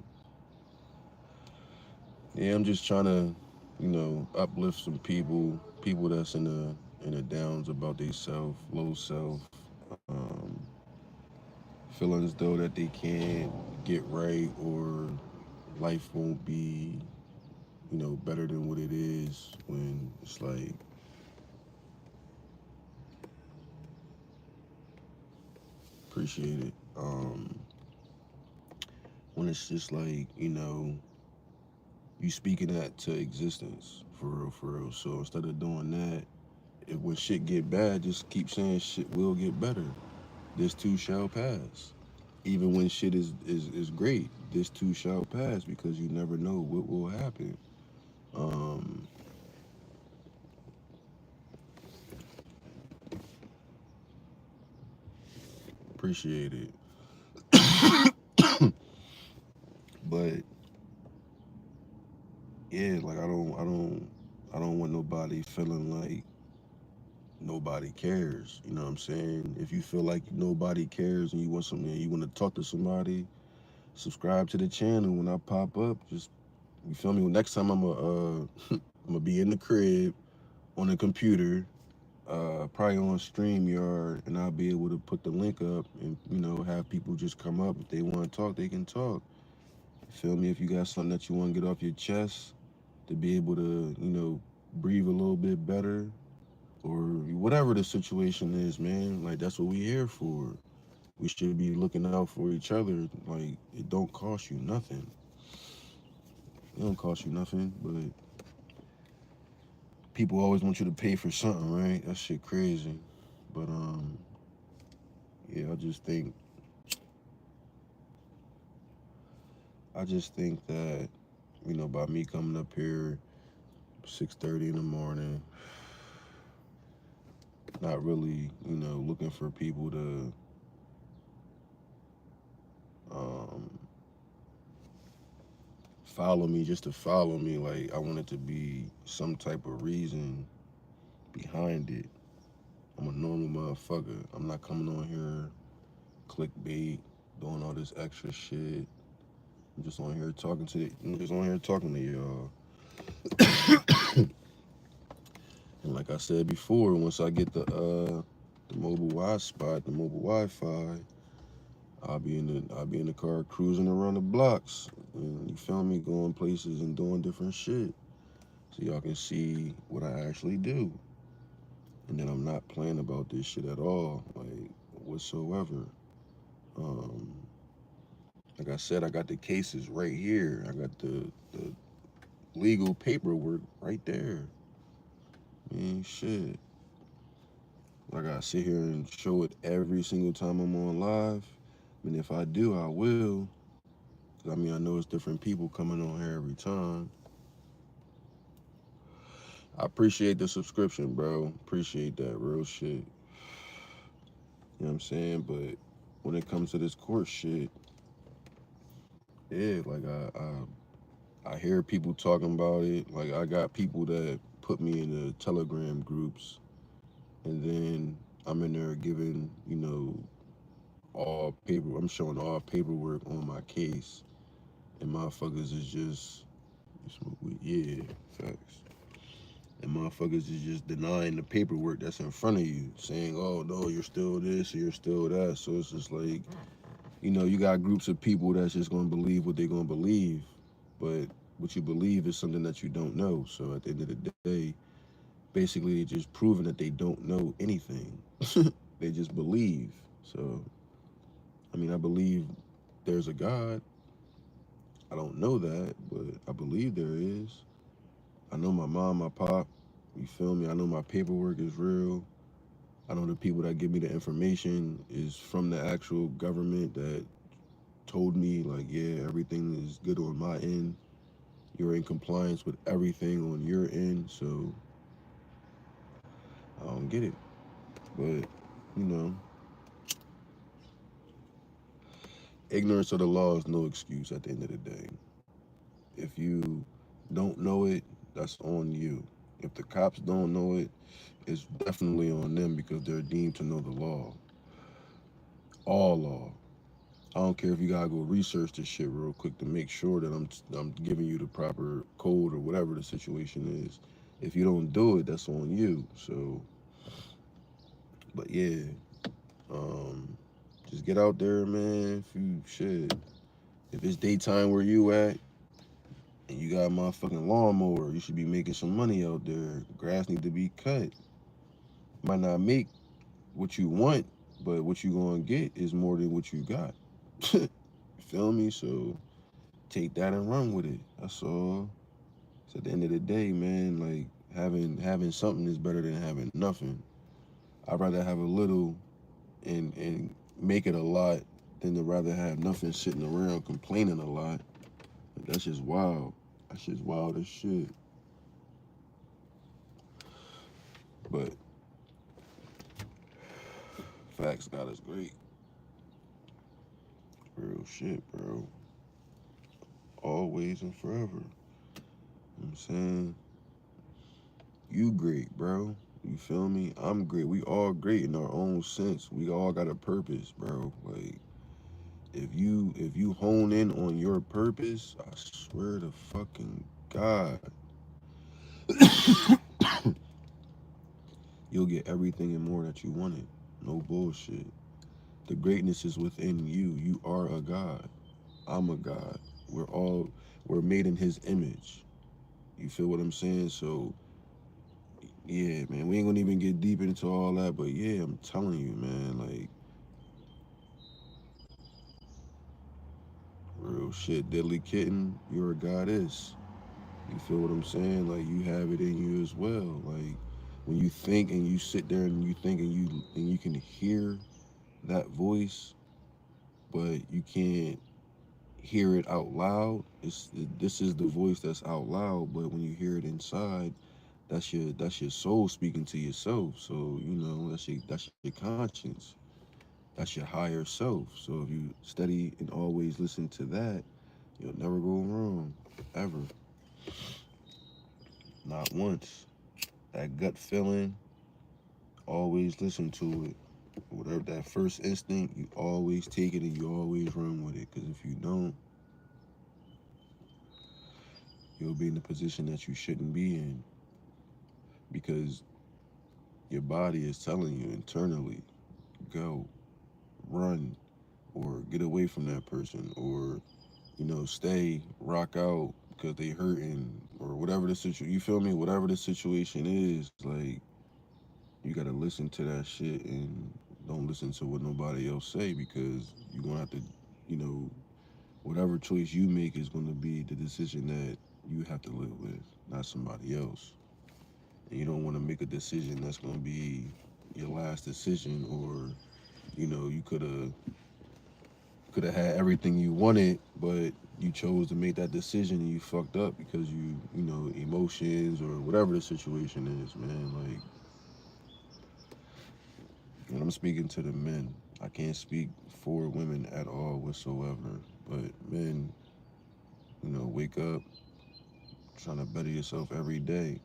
Yeah, I'm just trying to, uplift some people that's in the downs about their self, low self, um, feeling as though that they can't get right or life won't be, better than what it is when it's like appreciate it. When it's just like, you speaking that to existence for real, for real. So instead of doing that, if when shit get bad, just keep saying shit will get better. This too shall pass. Even when shit is great, this too shall pass because you never know what will happen. Um, appreciate it. But yeah, like I don't want nobody feeling like nobody cares. You know what I'm saying? If you feel like nobody cares and you want something, you want to talk to somebody, subscribe to the channel. When I pop up, just you feel me. Next time I'm gonna be in the crib on the computer, probably on StreamYard, and I'll be able to put the link up and have people just come up if they want to talk, they can talk. You feel me? If you got something that you want to get off your chest, to be able to breathe a little bit better, or whatever the situation is, man. Like that's what we here for. We should be looking out for each other. Like it don't cost you nothing. It don't cost you nothing, but people always want you to pay for something, right? That shit crazy. But yeah, I just think that by me coming up here 6:30 in the morning, not really looking for people to um follow me just to follow me. Like I want it to be some type of reason behind it. I'm a normal motherfucker. I'm not coming on here clickbait, doing all this extra shit. I'm just on here talking to y'all. And like I said before, once I get the mobile Wi spot, the mobile Wi-Fi, I'll be in the car cruising around the blocks, and you feel me, going places and doing different shit, so y'all can see what I actually do, and then I'm not playing about this shit at all, like whatsoever. Um, like I said, I got the cases right here. I got the legal paperwork right there. I mean, shit. I gotta sit here and show it every single time I'm on live. And if I do, I will. 'Cause I mean, I know it's different people coming on here every time. I appreciate the subscription, bro. Appreciate that real shit. You know what I'm saying? But when it comes to this court shit, yeah, like I hear people talking about it. Like I got people that put me in the Telegram groups, and then I'm in there giving, all paper. I'm showing all paperwork on my case, and motherfuckers is just you smoke weed? Yeah, facts. And motherfuckers is just denying the paperwork that's in front of you, saying, "Oh no, you're still this or you're still that." So it's just like, you got groups of people that's just gonna believe what they're gonna believe, but what you believe is something that you don't know. So at the end of the day, basically, just proving that they don't know anything. They just believe. So I mean, I believe there's a God. I don't know that, but I believe there is. I know my mom, my pop. You feel me? I know my paperwork is real. I know the people that give me the information is from the actual government that told me, like, yeah, everything is good on my end. You're in compliance with everything on your end. So I don't get it. But, you know, ignorance of the law is no excuse at the end of the day. If you don't know it, that's on you. If the cops don't know it, it's definitely on them because they're deemed to know the law. All law. I don't care if you gotta go research this shit real quick to make sure that I'm giving you the proper code or whatever the situation is. If you don't do it, that's on you. So, but yeah, um, just get out there, man. If you shit, if it's daytime where you at and you got a motherfucking lawnmower, you should be making some money out there. Grass need to be cut. Might not make what you want, but what you gonna get is more than what you got. You feel me? So take that and run with it. That's all. So at the end of the day, man, like having something is better than having nothing. I'd rather have a little and make it a lot than to rather have nothing sitting around complaining a lot. That's just wild. That's just wild as shit. But facts got us great. Real shit, bro. Always and forever. You know what I'm saying? You great, bro. You feel me? I'm great. We all great in our own sense. We all got a purpose, bro. Like if you hone in on your purpose, I swear to fucking God, you'll get everything and more that you wanted. No bullshit. The greatness is within you. You are a God. I'm a God. We're made in his image. You feel what I'm saying? So yeah, man, we ain't gonna even get deep into all that, but yeah, I'm telling you, man, like real shit, deadly kitten, you're a goddess. You feel what I'm saying? Like you have it in you as well. Like when you think and you sit there and you think and you can hear that voice, but you can't hear it out loud. This is the voice that's out loud, but when you hear it inside, that's your soul speaking to yourself. So that's your conscience. That's your higher self. So if you study and always listen to that, you'll never go wrong, ever, not once. That gut feeling, always listen to it. Whatever that first instinct, you always take it and you always run with it. Because if you don't, you'll be in the position that you shouldn't be in. Because your body is telling you internally, go, run, or get away from that person, or stay rock out because they hurting, or whatever the situation. You feel me? Whatever the situation is, like, you gotta listen to that shit and don't listen to what nobody else say, because you're gonna have to, you know, whatever choice you make is gonna be the decision that you have to live with, not somebody else. And you don't want to make a decision that's gonna be your last decision, or you could have had everything you wanted, but you chose to make that decision and you fucked up because emotions or whatever the situation is, man. Like, and I'm speaking to the men. I can't speak for women at all whatsoever. But men, wake up, trying to better yourself every day.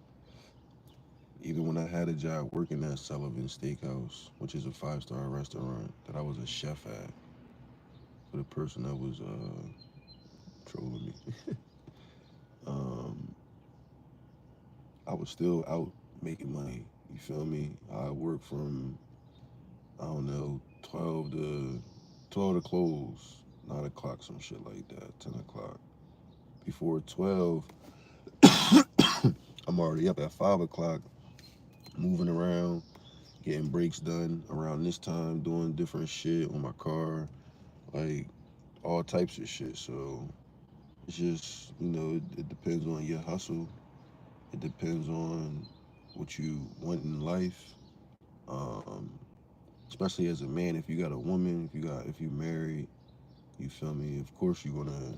Even when I had a job working at Sullivan Steakhouse, which is a 5-star restaurant that I was a chef at, for the person that was trolling me, um, I was still out making money. You feel me? I worked from, I don't know, 12 to close, 9 o'clock, some shit like that, 10 o'clock. Before 12, I'm already up at 5 o'clock, moving around, getting breaks done around this time, doing different shit on my car, like all types of shit. So it's just, it depends on your hustle. It depends on what you want in life. Um, Especially as a man, if you got a woman, if you married, you feel me? Of course you're gonna,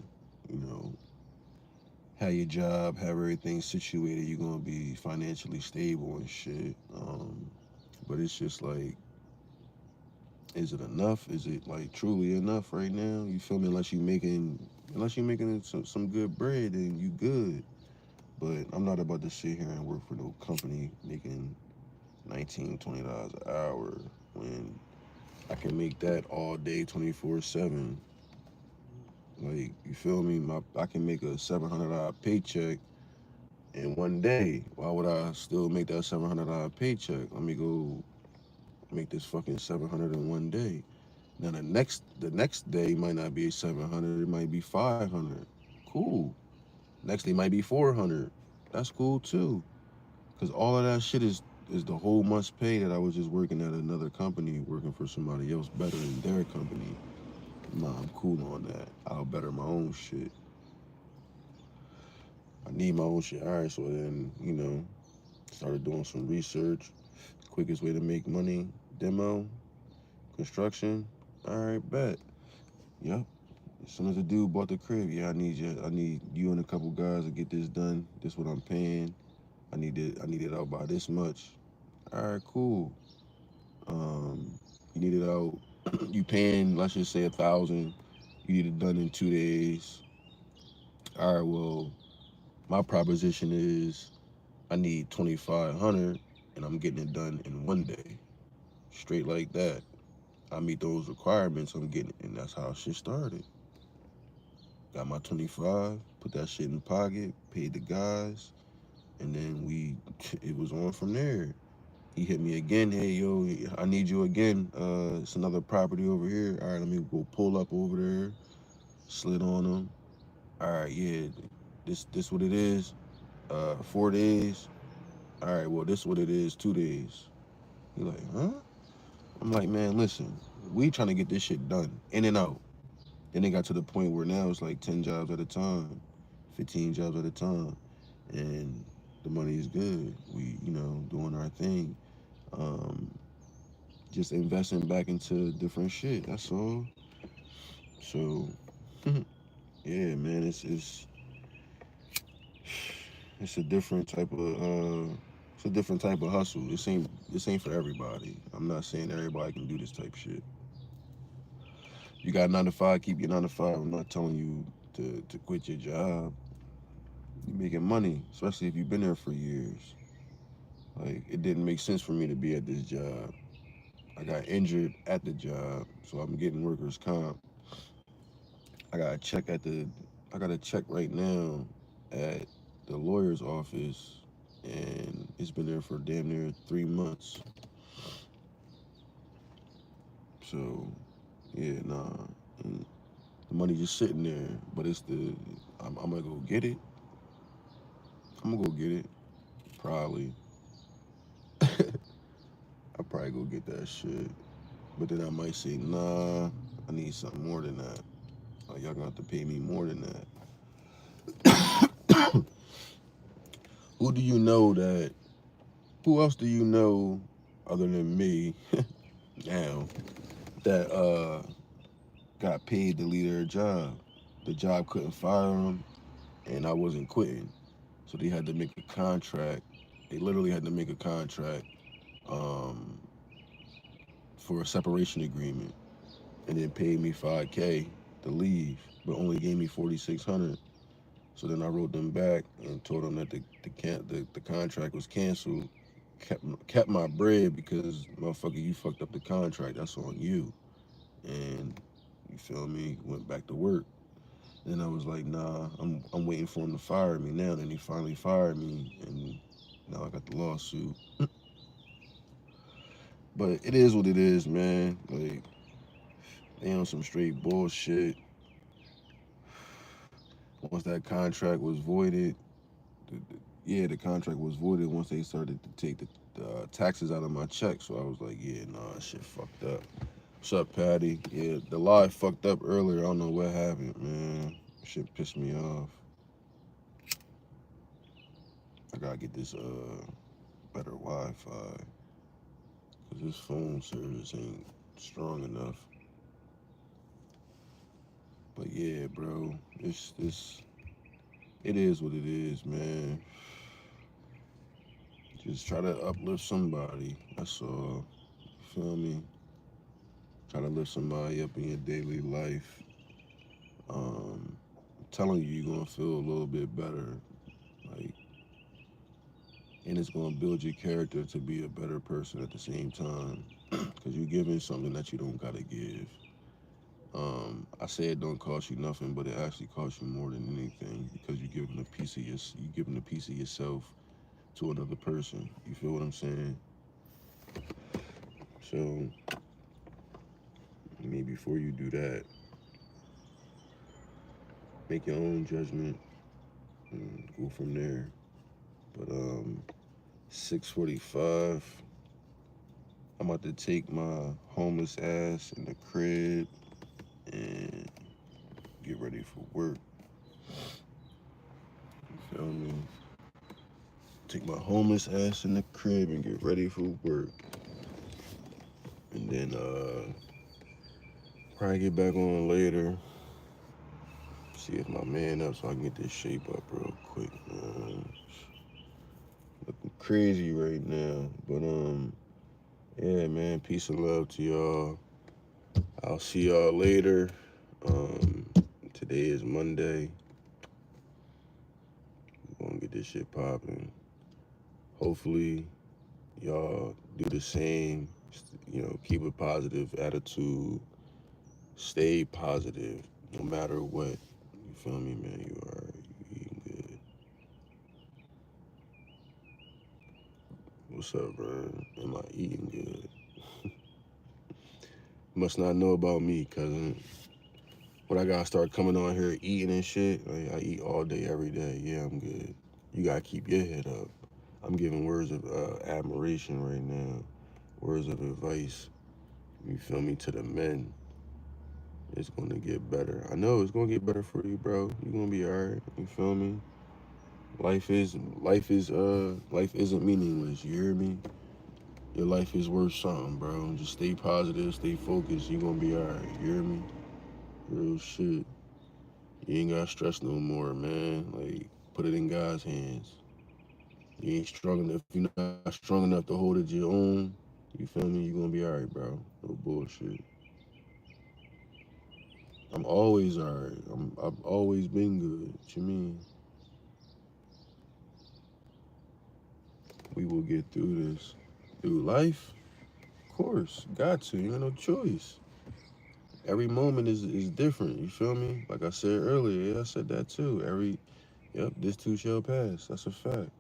you know, have your job, have everything situated. You're gonna be financially stable and shit. But it's just like, is it enough? Is it like truly enough right now? You feel me? Unless you're making some good bread, then you good. But I'm not about to sit here and work for no company making 19, $20 an hour when I can make that all day, 24/7. Like, you feel me? I can make a $700 paycheck in one day. Why would I still make that $700 paycheck? Let me go make this fucking 700 in one day. Now the next day might not be 700. It might be 500. Cool. Next day might be 400. That's cool too. Cause all of that shit is the whole month's pay that I was just working at another company, working for somebody else better in their company. Nah, I'm cool on that. I'll better my own shit. I need my own shit. All right, so then started doing some research. Quickest way to make money: demo, construction. All right, bet. Yep. As soon as the dude bought the crib, yeah, I need you. I need you and a couple guys to get this done. This what I'm paying. I need it out by this much. All right, cool. Um, you need it out. You paying, let's just say 1,000. You need it done in 2 days. All right, well, my proposition is I need 2,500, and I'm getting it done in one day, straight like that. I meet those requirements. I'm getting it, and that's how shit started. Got my 25, put that shit in the pocket, paid the guys, and then it was on from there. He hit me again. Hey, yo, I need you again. It's another property over here. All right, let me go pull up over there. Slid on him. All right, yeah, this what it is. 4 days. All right, well, this what it is. 2 days. He like, huh? I'm like, man, listen, we trying to get this shit done, in and out. Then it got to the point where now it's like 10 jobs at a time, 15 jobs at a time, and the money is good. We, doing our thing. Um, just investing back into different shit. That's all. So, yeah, man, it's a different type of it's a different type of hustle. This ain't for everybody. I'm not saying everybody can do this type of shit. You got 9 to 5, keep your 9 to 5. I'm not telling you to quit your job. You're making money, especially if you've been there for years. Like, it didn't make sense for me to be at this job. I got injured at the job, so I'm getting workers comp. I got a check at the I got a check right now at the lawyer's office, and it's been there for damn near 3 months. So yeah, nah. And the money just sitting there, but I'm gonna go get it. I'm gonna go get it. Probably. I'll probably go get that shit. But then I might say, nah, I need something more than that. Like, y'all gonna have to pay me more than that. Who do you know that? Who else do you know other than me now that got paid to leave their job? The job couldn't fire them, and I wasn't quitting, so they had to make a contract. They literally had to make a contract um, for a separation agreement, and then paid me 5K to leave, but only gave me 4,600. So then I wrote them back and told them that the contract was canceled. Kept my bread because motherfucker, you fucked up the contract. That's on you. And you feel me? Went back to work. Then I was like, nah, I'm waiting for him to fire me now. Then he finally fired me, and now I got the lawsuit. But it is what it is, man. Like, they on some straight bullshit. Once that contract was voided, the contract was voided once they started to take the taxes out of my check. So I was like, yeah, nah, shit fucked up. What's up, Patty? Yeah, the lie fucked up earlier. I don't know what happened, man. Shit pissed me off. I gotta get this better Wi-Fi because this phone service ain't strong enough. But yeah, bro, it is what it is, man. Just try to uplift somebody. That's all. You feel me? Try to lift somebody up in your daily life. I'm telling you, you're gonna feel a little bit better. Like, and it's gonna build your character to be a better person at the same time. Cause you're giving something that you don't gotta give. I say it don't cost you nothing, but it actually costs you more than anything because you're giving a piece of yourself to another person. You feel what I'm saying? So, I mean, before you do that, make your own judgment and go from there. But 6:45, I'm about to take my homeless ass in the crib and get ready for work. You feel me? Take my homeless ass in the crib and get ready for work. And then probably get back on later. See if my man up so I can get this shape up real quick, man. Looking crazy right now. But yeah, man, peace and love to y'all. I'll see y'all later. Um Today is Monday. We're gonna get this shit popping. Hopefully y'all do the same. Keep a positive attitude. Stay positive no matter what. You feel me, man? You eating good. What's up, bro? Am I eating good? Must not know about me, cousin. When I gotta start coming on here eating and shit, like, I eat all day, every day. Yeah, I'm good. You gotta keep your head up. I'm giving words of admiration right now, words of advice. You feel me? To the men, it's gonna get better. I know it's gonna get better for you, bro. You're gonna be alright. You feel me? Life isn't meaningless. You hear me? Your life is worth something, bro. Just stay positive, stay focused. You're gonna be alright. You hear me? Real shit. You ain't gotta stress no more, man. Like, put it in God's hands. You ain't strong enough. If you're not strong enough to hold it your own, you feel me? You gonna be alright, bro. No bullshit. I'm always alright. I've always been good. What you mean? We will get through this. Through life, of course. Got to. You got no choice. Every moment is different. You feel me? Like I said earlier, yeah, I said that too. Yep, this too shall pass. That's a fact.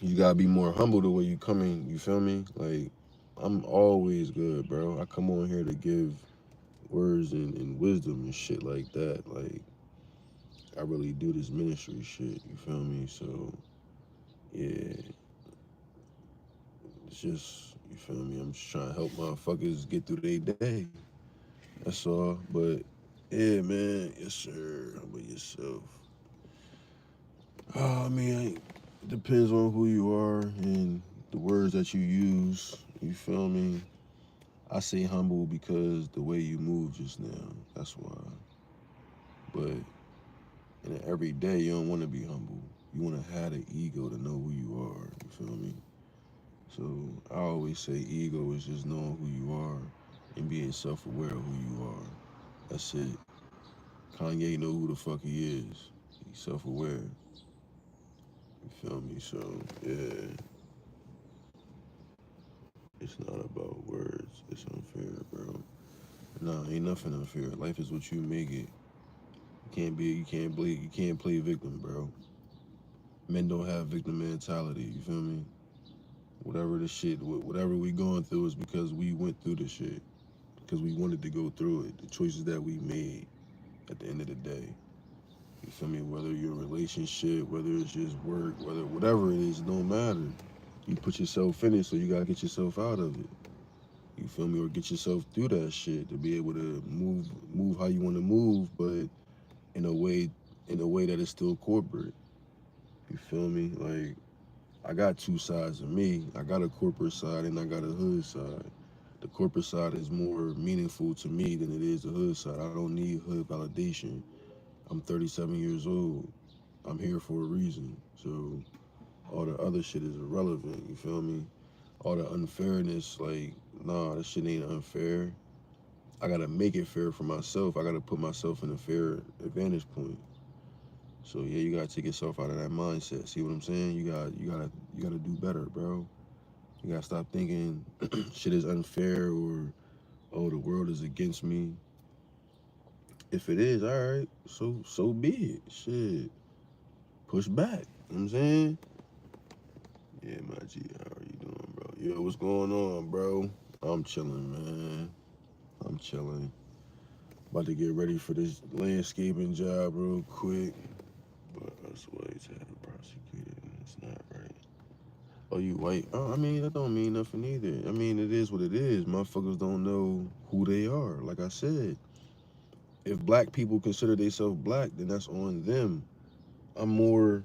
You gotta be more humble the way you come in. You feel me? Like, I'm always good, bro. I come on here to give words and wisdom and shit like that. Like, I really do this ministry shit, you feel me? So, yeah, it's just, you feel me? I'm just trying to help motherfuckers get through their day. That's all. But, yeah, man, yes, sir. How about yourself? I mean, it depends on who you are and the words that you use, you feel me? I say humble because the way you move just now, that's why. But in every day, you don't want to be humble. You want to have the ego to know who you are. You feel me? So I always say ego is just knowing who you are and being self-aware of who you are. That's it. Kanye know who the fuck he is. He's self-aware. You feel me? So yeah, it's not about words. It's unfair, bro. Nah, ain't nothing unfair. Life is what you make it. You can't play victim, bro. Men don't have victim mentality. You feel me? Whatever the shit, whatever we going through is because we went through the shit. Because we wanted to go through it. The choices that we made at the end of the day. You feel me? Whether your relationship, whether it's just work, whatever it is, it don't matter. You put yourself in it, so you gotta get yourself out of it. You feel me? Or get yourself through that shit to be able to move how you want to move, but in a way, that is still corporate. You feel me? Like, I got two sides of me. I got a corporate side and I got a hood side. The corporate side is more meaningful to me than it is the hood side. I don't need hood validation. I'm 37 years old. I'm here for a reason. So all the other shit is irrelevant. You feel me? All the unfairness, like, nah, this shit ain't unfair. I gotta make it fair for myself. I gotta put myself in a fair advantage point. So yeah, you gotta take yourself out of that mindset. See what I'm saying? You gotta do better, bro. You gotta stop thinking shit is unfair or oh the world is against me. If it is, all right, so be it. Shit, push back. You know what I'm saying? Yeah, my G, how are you doing, bro? Yo, what's going on, bro? I'm chilling, man. I'm chilling. About to get ready for this landscaping job real quick. But that's why he's had a prosecuted and it's not right. Oh, you white? Oh, I mean, that don't mean nothing either. I mean, it is what it is. Motherfuckers don't know who they are. Like I said, if black people consider themselves black, then that's on them. I'm more,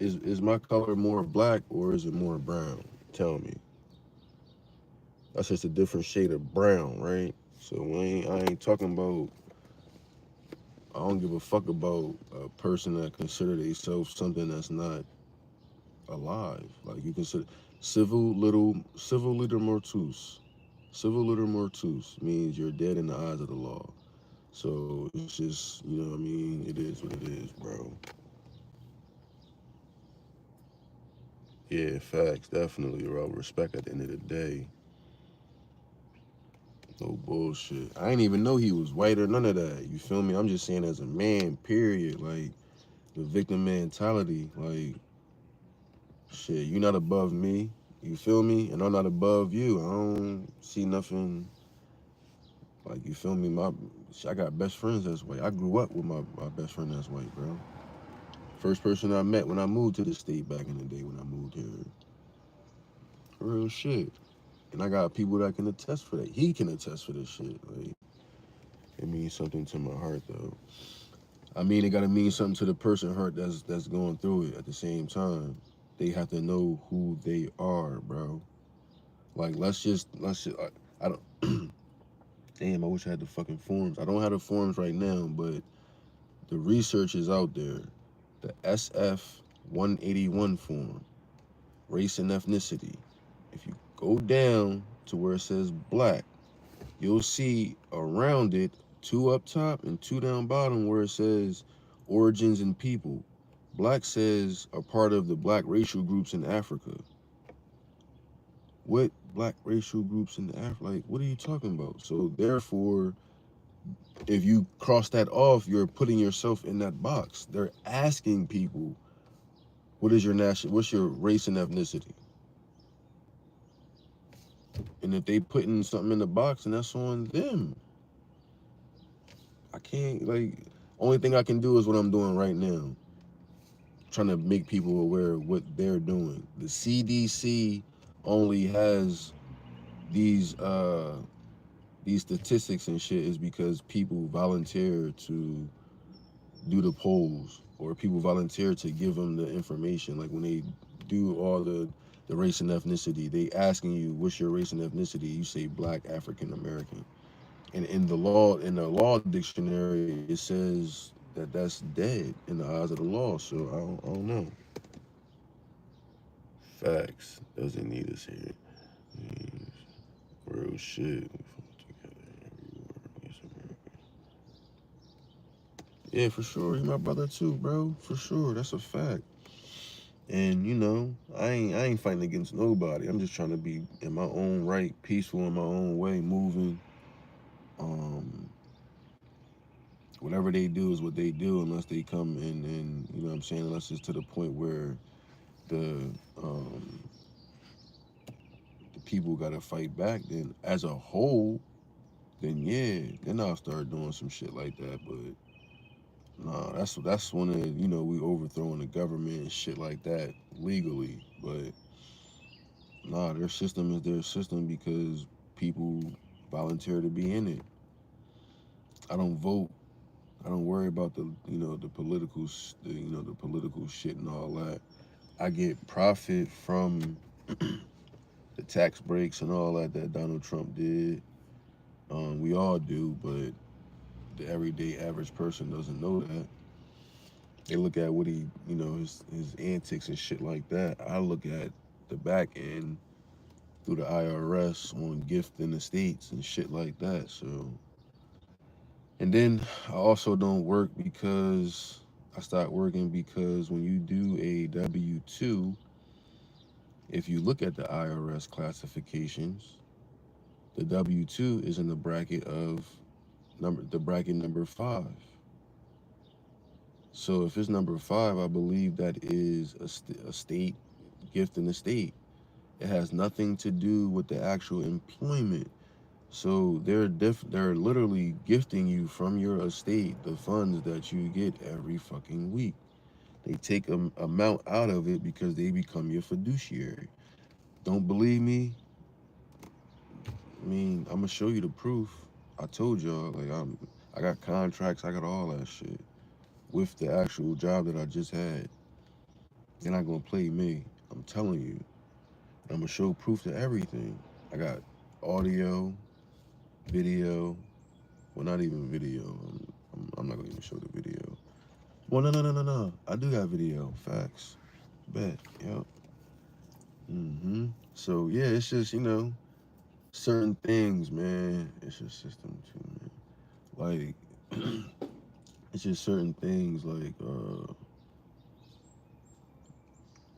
is my color more black or is it more brown? Tell me. That's just a different shade of brown, right? So I ain't talking about, I don't give a fuck about a person that consider themselves something that's not alive. Like you consider civil liter mortus. Civil liter mortus means you're dead in the eyes of the law. So it's just, you know what I mean? It is what it is, bro. Yeah, facts, definitely, bro. Respect at the end of the day. No bullshit. I didn't even know he was white or none of that. You feel me? I'm just saying as a man, period. Like, the victim mentality, like, shit, you not above me. You feel me? And I'm not above you. I don't see nothing. Like, you feel me? I got best friends that's white. I grew up with my best friend that's white, bro. First person I met when I moved to the state back in the day when I moved here. Real shit. And I got people that can attest for that. He can attest for this shit. Like, it means something to my heart, though. I mean, it gotta mean something to the person hurt that's going through it at the same time. They have to know who they are, bro. Like, let's just, I don't, damn, I wish I had the fucking forms. I don't have the forms right now, but the research is out there. The SF 181 form, race and ethnicity. If you go down to where it says black, you'll see around it, two up top and two down bottom where it says origins and people. Black says a part of the black racial groups in Africa. What black racial groups in Africa? Like, what are you talking about? So therefore, if you cross that off, you're putting yourself in that box. They're asking people, what's your race and ethnicity? And if they putting something in the box, and that's on them. I can't, like, only thing I can do is what I'm doing right now. Trying to make people aware of what they're doing. The CDC only has these these statistics and shit is because people volunteer to do the polls, or people volunteer to give them the information. Like when they do all the race and ethnicity, they asking you what's your race and ethnicity. You say Black, African American, and in the law dictionary it says that that's dead in the eyes of the law. So I don't know. Facts doesn't need us here. Mm, real shit. Yeah, for sure. He my brother too, bro. For sure. That's a fact. And you know, I ain't fighting against nobody. I'm just trying to be in my own right, peaceful in my own way, moving. Um, Whatever they do is what they do, unless they come in and you know what I'm saying, unless it's to the point where the um, the people got to fight back. Then as a whole, then yeah, then I'll start doing some shit like that. But nah, that's when you know we overthrowing the government and shit like that legally. But nah, their system is their system because people volunteer to be in it. I don't vote. I don't worry about the you know the political you know the political shit and all that. I get profit from the tax breaks and all that that Donald Trump did. We all do, but the everyday average person doesn't know that. They look at what he, you know, his antics and shit like that. I look at the back end through the IRS on gift in the states and shit like that. So, and then I also don't work because I stopped working because when you do a W-2, if you look at the IRS classifications, the W-2 is in the bracket of the bracket number 5. So if it's number 5, I believe that is a state gift in the state. It has nothing to do with the actual employment. So they're literally gifting you from your estate the funds that you get every fucking week. They take a amount out of it because they become your fiduciary. Don't believe me? I mean, I'm gonna show you the proof. I told y'all, like I got contracts, I got all that shit with the actual job that I just had. They're not gonna play me. I'm telling you. I'm gonna show proof to everything. I got audio, video. Well, not even video. I'm not gonna even show the video. Well, no. I do got video. Facts. Bet. Yep. So yeah, it's just certain things, man. It's just system too, man. Like it's just certain things like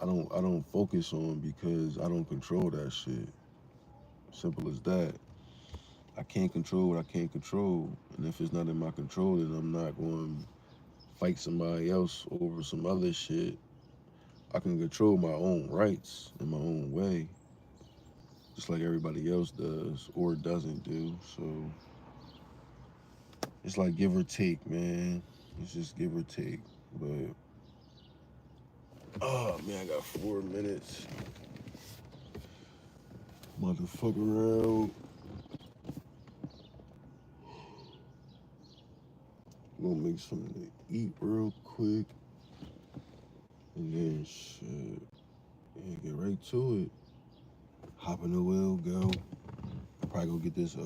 I don't focus on because I don't control that shit. Simple as that. I can't control what I can't control, and if it's not in my control, then I'm not going to fight somebody else over some other shit. I can control my own rights in my own way, just like everybody else does or doesn't do. So it's like give or take, man. It's just give or take. But oh man, I got 4 minutes. Motherfucker around. Gonna make something to eat real quick. And then shit. Yeah, get right to it. Hop in the wheel, go. Probably go get this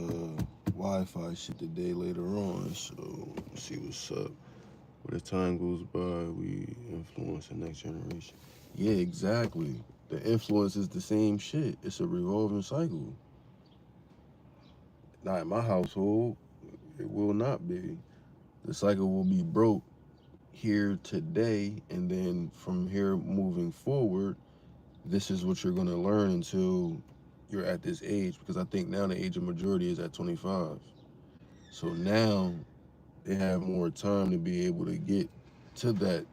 Wi-Fi shit today later on. So see what's up. But as time goes by, we influence the next generation. Yeah, exactly. The influence is the same shit. It's a revolving cycle. Not in my household. It will not be. The cycle will be broke here today, and then from here moving forward, this is what you're going to learn until you're at this age, because I think now the age of majority is at 25. So now they have more time to be able to get to that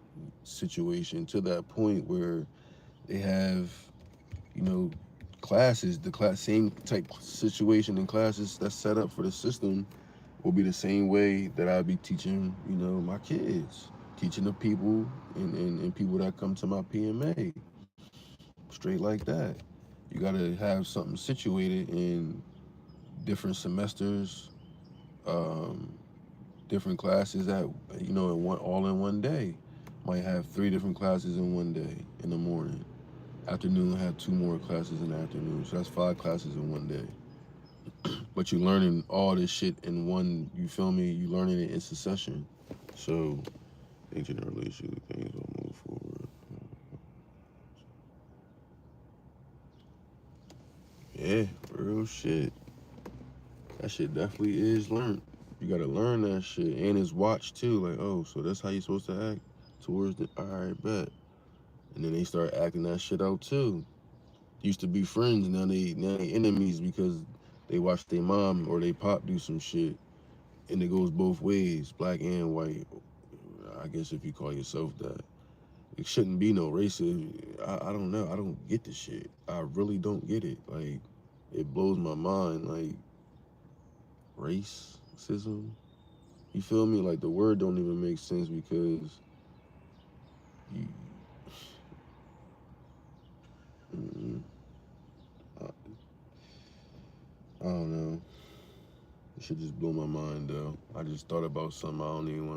situation, to that point where they have, you know, classes, same type situation in classes that's set up for the system will be the same way that I'll be teaching, my kids, teaching the people and people that come to my PMA, straight like that. You gotta have something situated in different semesters, um, different classes at in one all in one day. Might have 3 different classes in one day in the morning. Afternoon have 2 more classes in the afternoon. So that's 5 classes in one day. But you're learning all this shit in one. You feel me? You learning it in succession. So things in a relationship, things will move forward. Yeah, real shit. That shit definitely is learned. You gotta learn that shit, and it's watched too. Like, oh, so that's how you supposed to act towards the. All right, bet. And then they start acting that shit out too. Used to be friends, now they enemies because they watch their mom or they pop do some shit, and it goes both ways, black and white. I guess if you call yourself that, it shouldn't be no racism. I don't know. I don't get the shit. I really don't get it. Like, it blows my mind. Like, racism. You feel me? Like, the word don't even make sense because you, mm, I don't know. It should just blow my mind though. I just thought about something. I don't even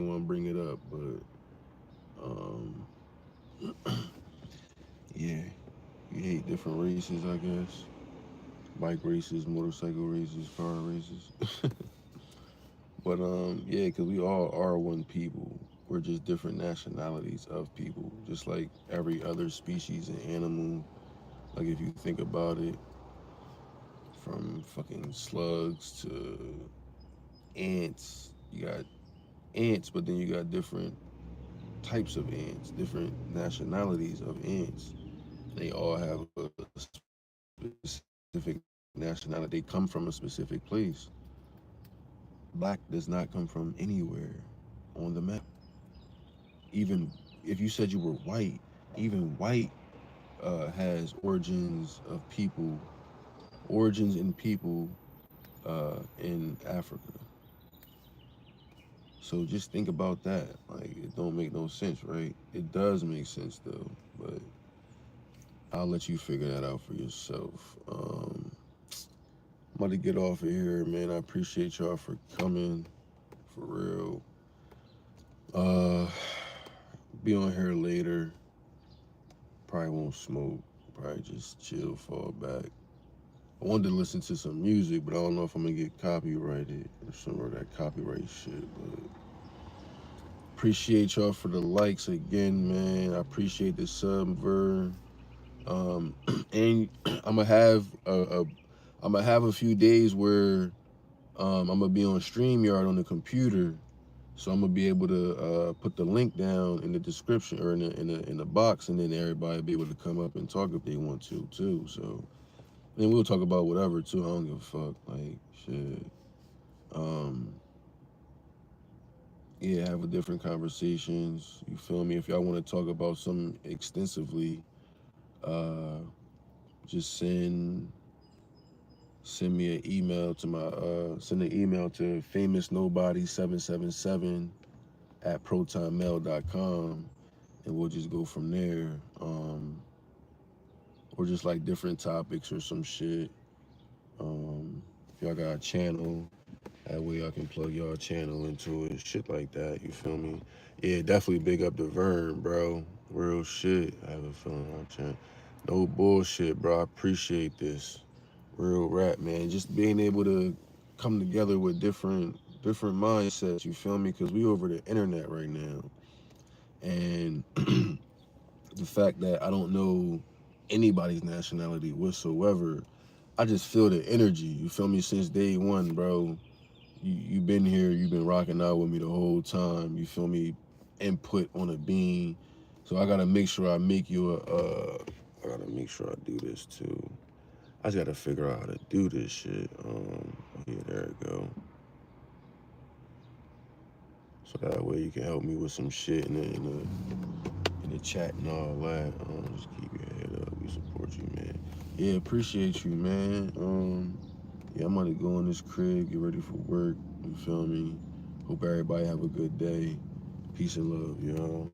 want to bring it up, but um, yeah, you hate different races, I guess. Bike races, motorcycle races, car races. But yeah, because we all are one people. We're just different nationalities of people, just like every other species and animal. Like if you think about it, from fucking slugs to ants, you got ants, but then you got different types of ants, different nationalities of ants. They all have a specific nationality. They come from a specific place. Black does not come from anywhere on the map. Even if you said you were white, even white has origins in people in Africa. So just think about that. Like it don't make no sense, right? It does make sense though, but I'll let you figure that out for yourself. I'm about to get off of here, man. I appreciate y'all for coming, for real. Uh, be on here later. Probably won't smoke. Probably just chill, fall back. I wanted to listen to some music, but I don't know if I'm gonna get copyrighted or some of that copyright shit. But appreciate y'all for the likes again, man. I appreciate the sub, Ver. And I'm gonna have I'm gonna have a few days where I'm gonna be on StreamYard on the computer, so I'm gonna be able to put the link down in the description or in the box, and then everybody will be able to come up and talk if they want to too. So then we'll talk about whatever too. I don't give a fuck. Like shit. Um, yeah, have a different conversations. You feel me? If y'all want to talk about something extensively, uh, just send me an email to my send an email to famousnobody777 at protonmail.com, and we'll just go from there. Or just like different topics or some shit. If y'all got a channel, that way y'all can plug y'all channel into it, shit like that. You feel me? Yeah, definitely big up to Vern, bro. Real shit. I have a feeling on channel. No bullshit, bro. I appreciate this. Real rap, man. Just being able to come together with different mindsets. You feel me? Because we over the internet right now, and the fact that I don't know anybody's nationality whatsoever, I just feel the energy. You feel me? Since day one, bro. You've been here. You've been rocking out with me the whole time. You feel me? Input on a bean. So I gotta make sure I make you a. I gotta make sure I do this too. I just gotta figure out how to do this shit. Yeah, there it go. So that way you can help me with some shit in the the chat and all that. Just keep your head up. We support you, man. Yeah, appreciate you, man. Yeah, I'm gonna go in this crib, get ready for work. You feel me? Hope everybody have a good day. Peace and love, y'all.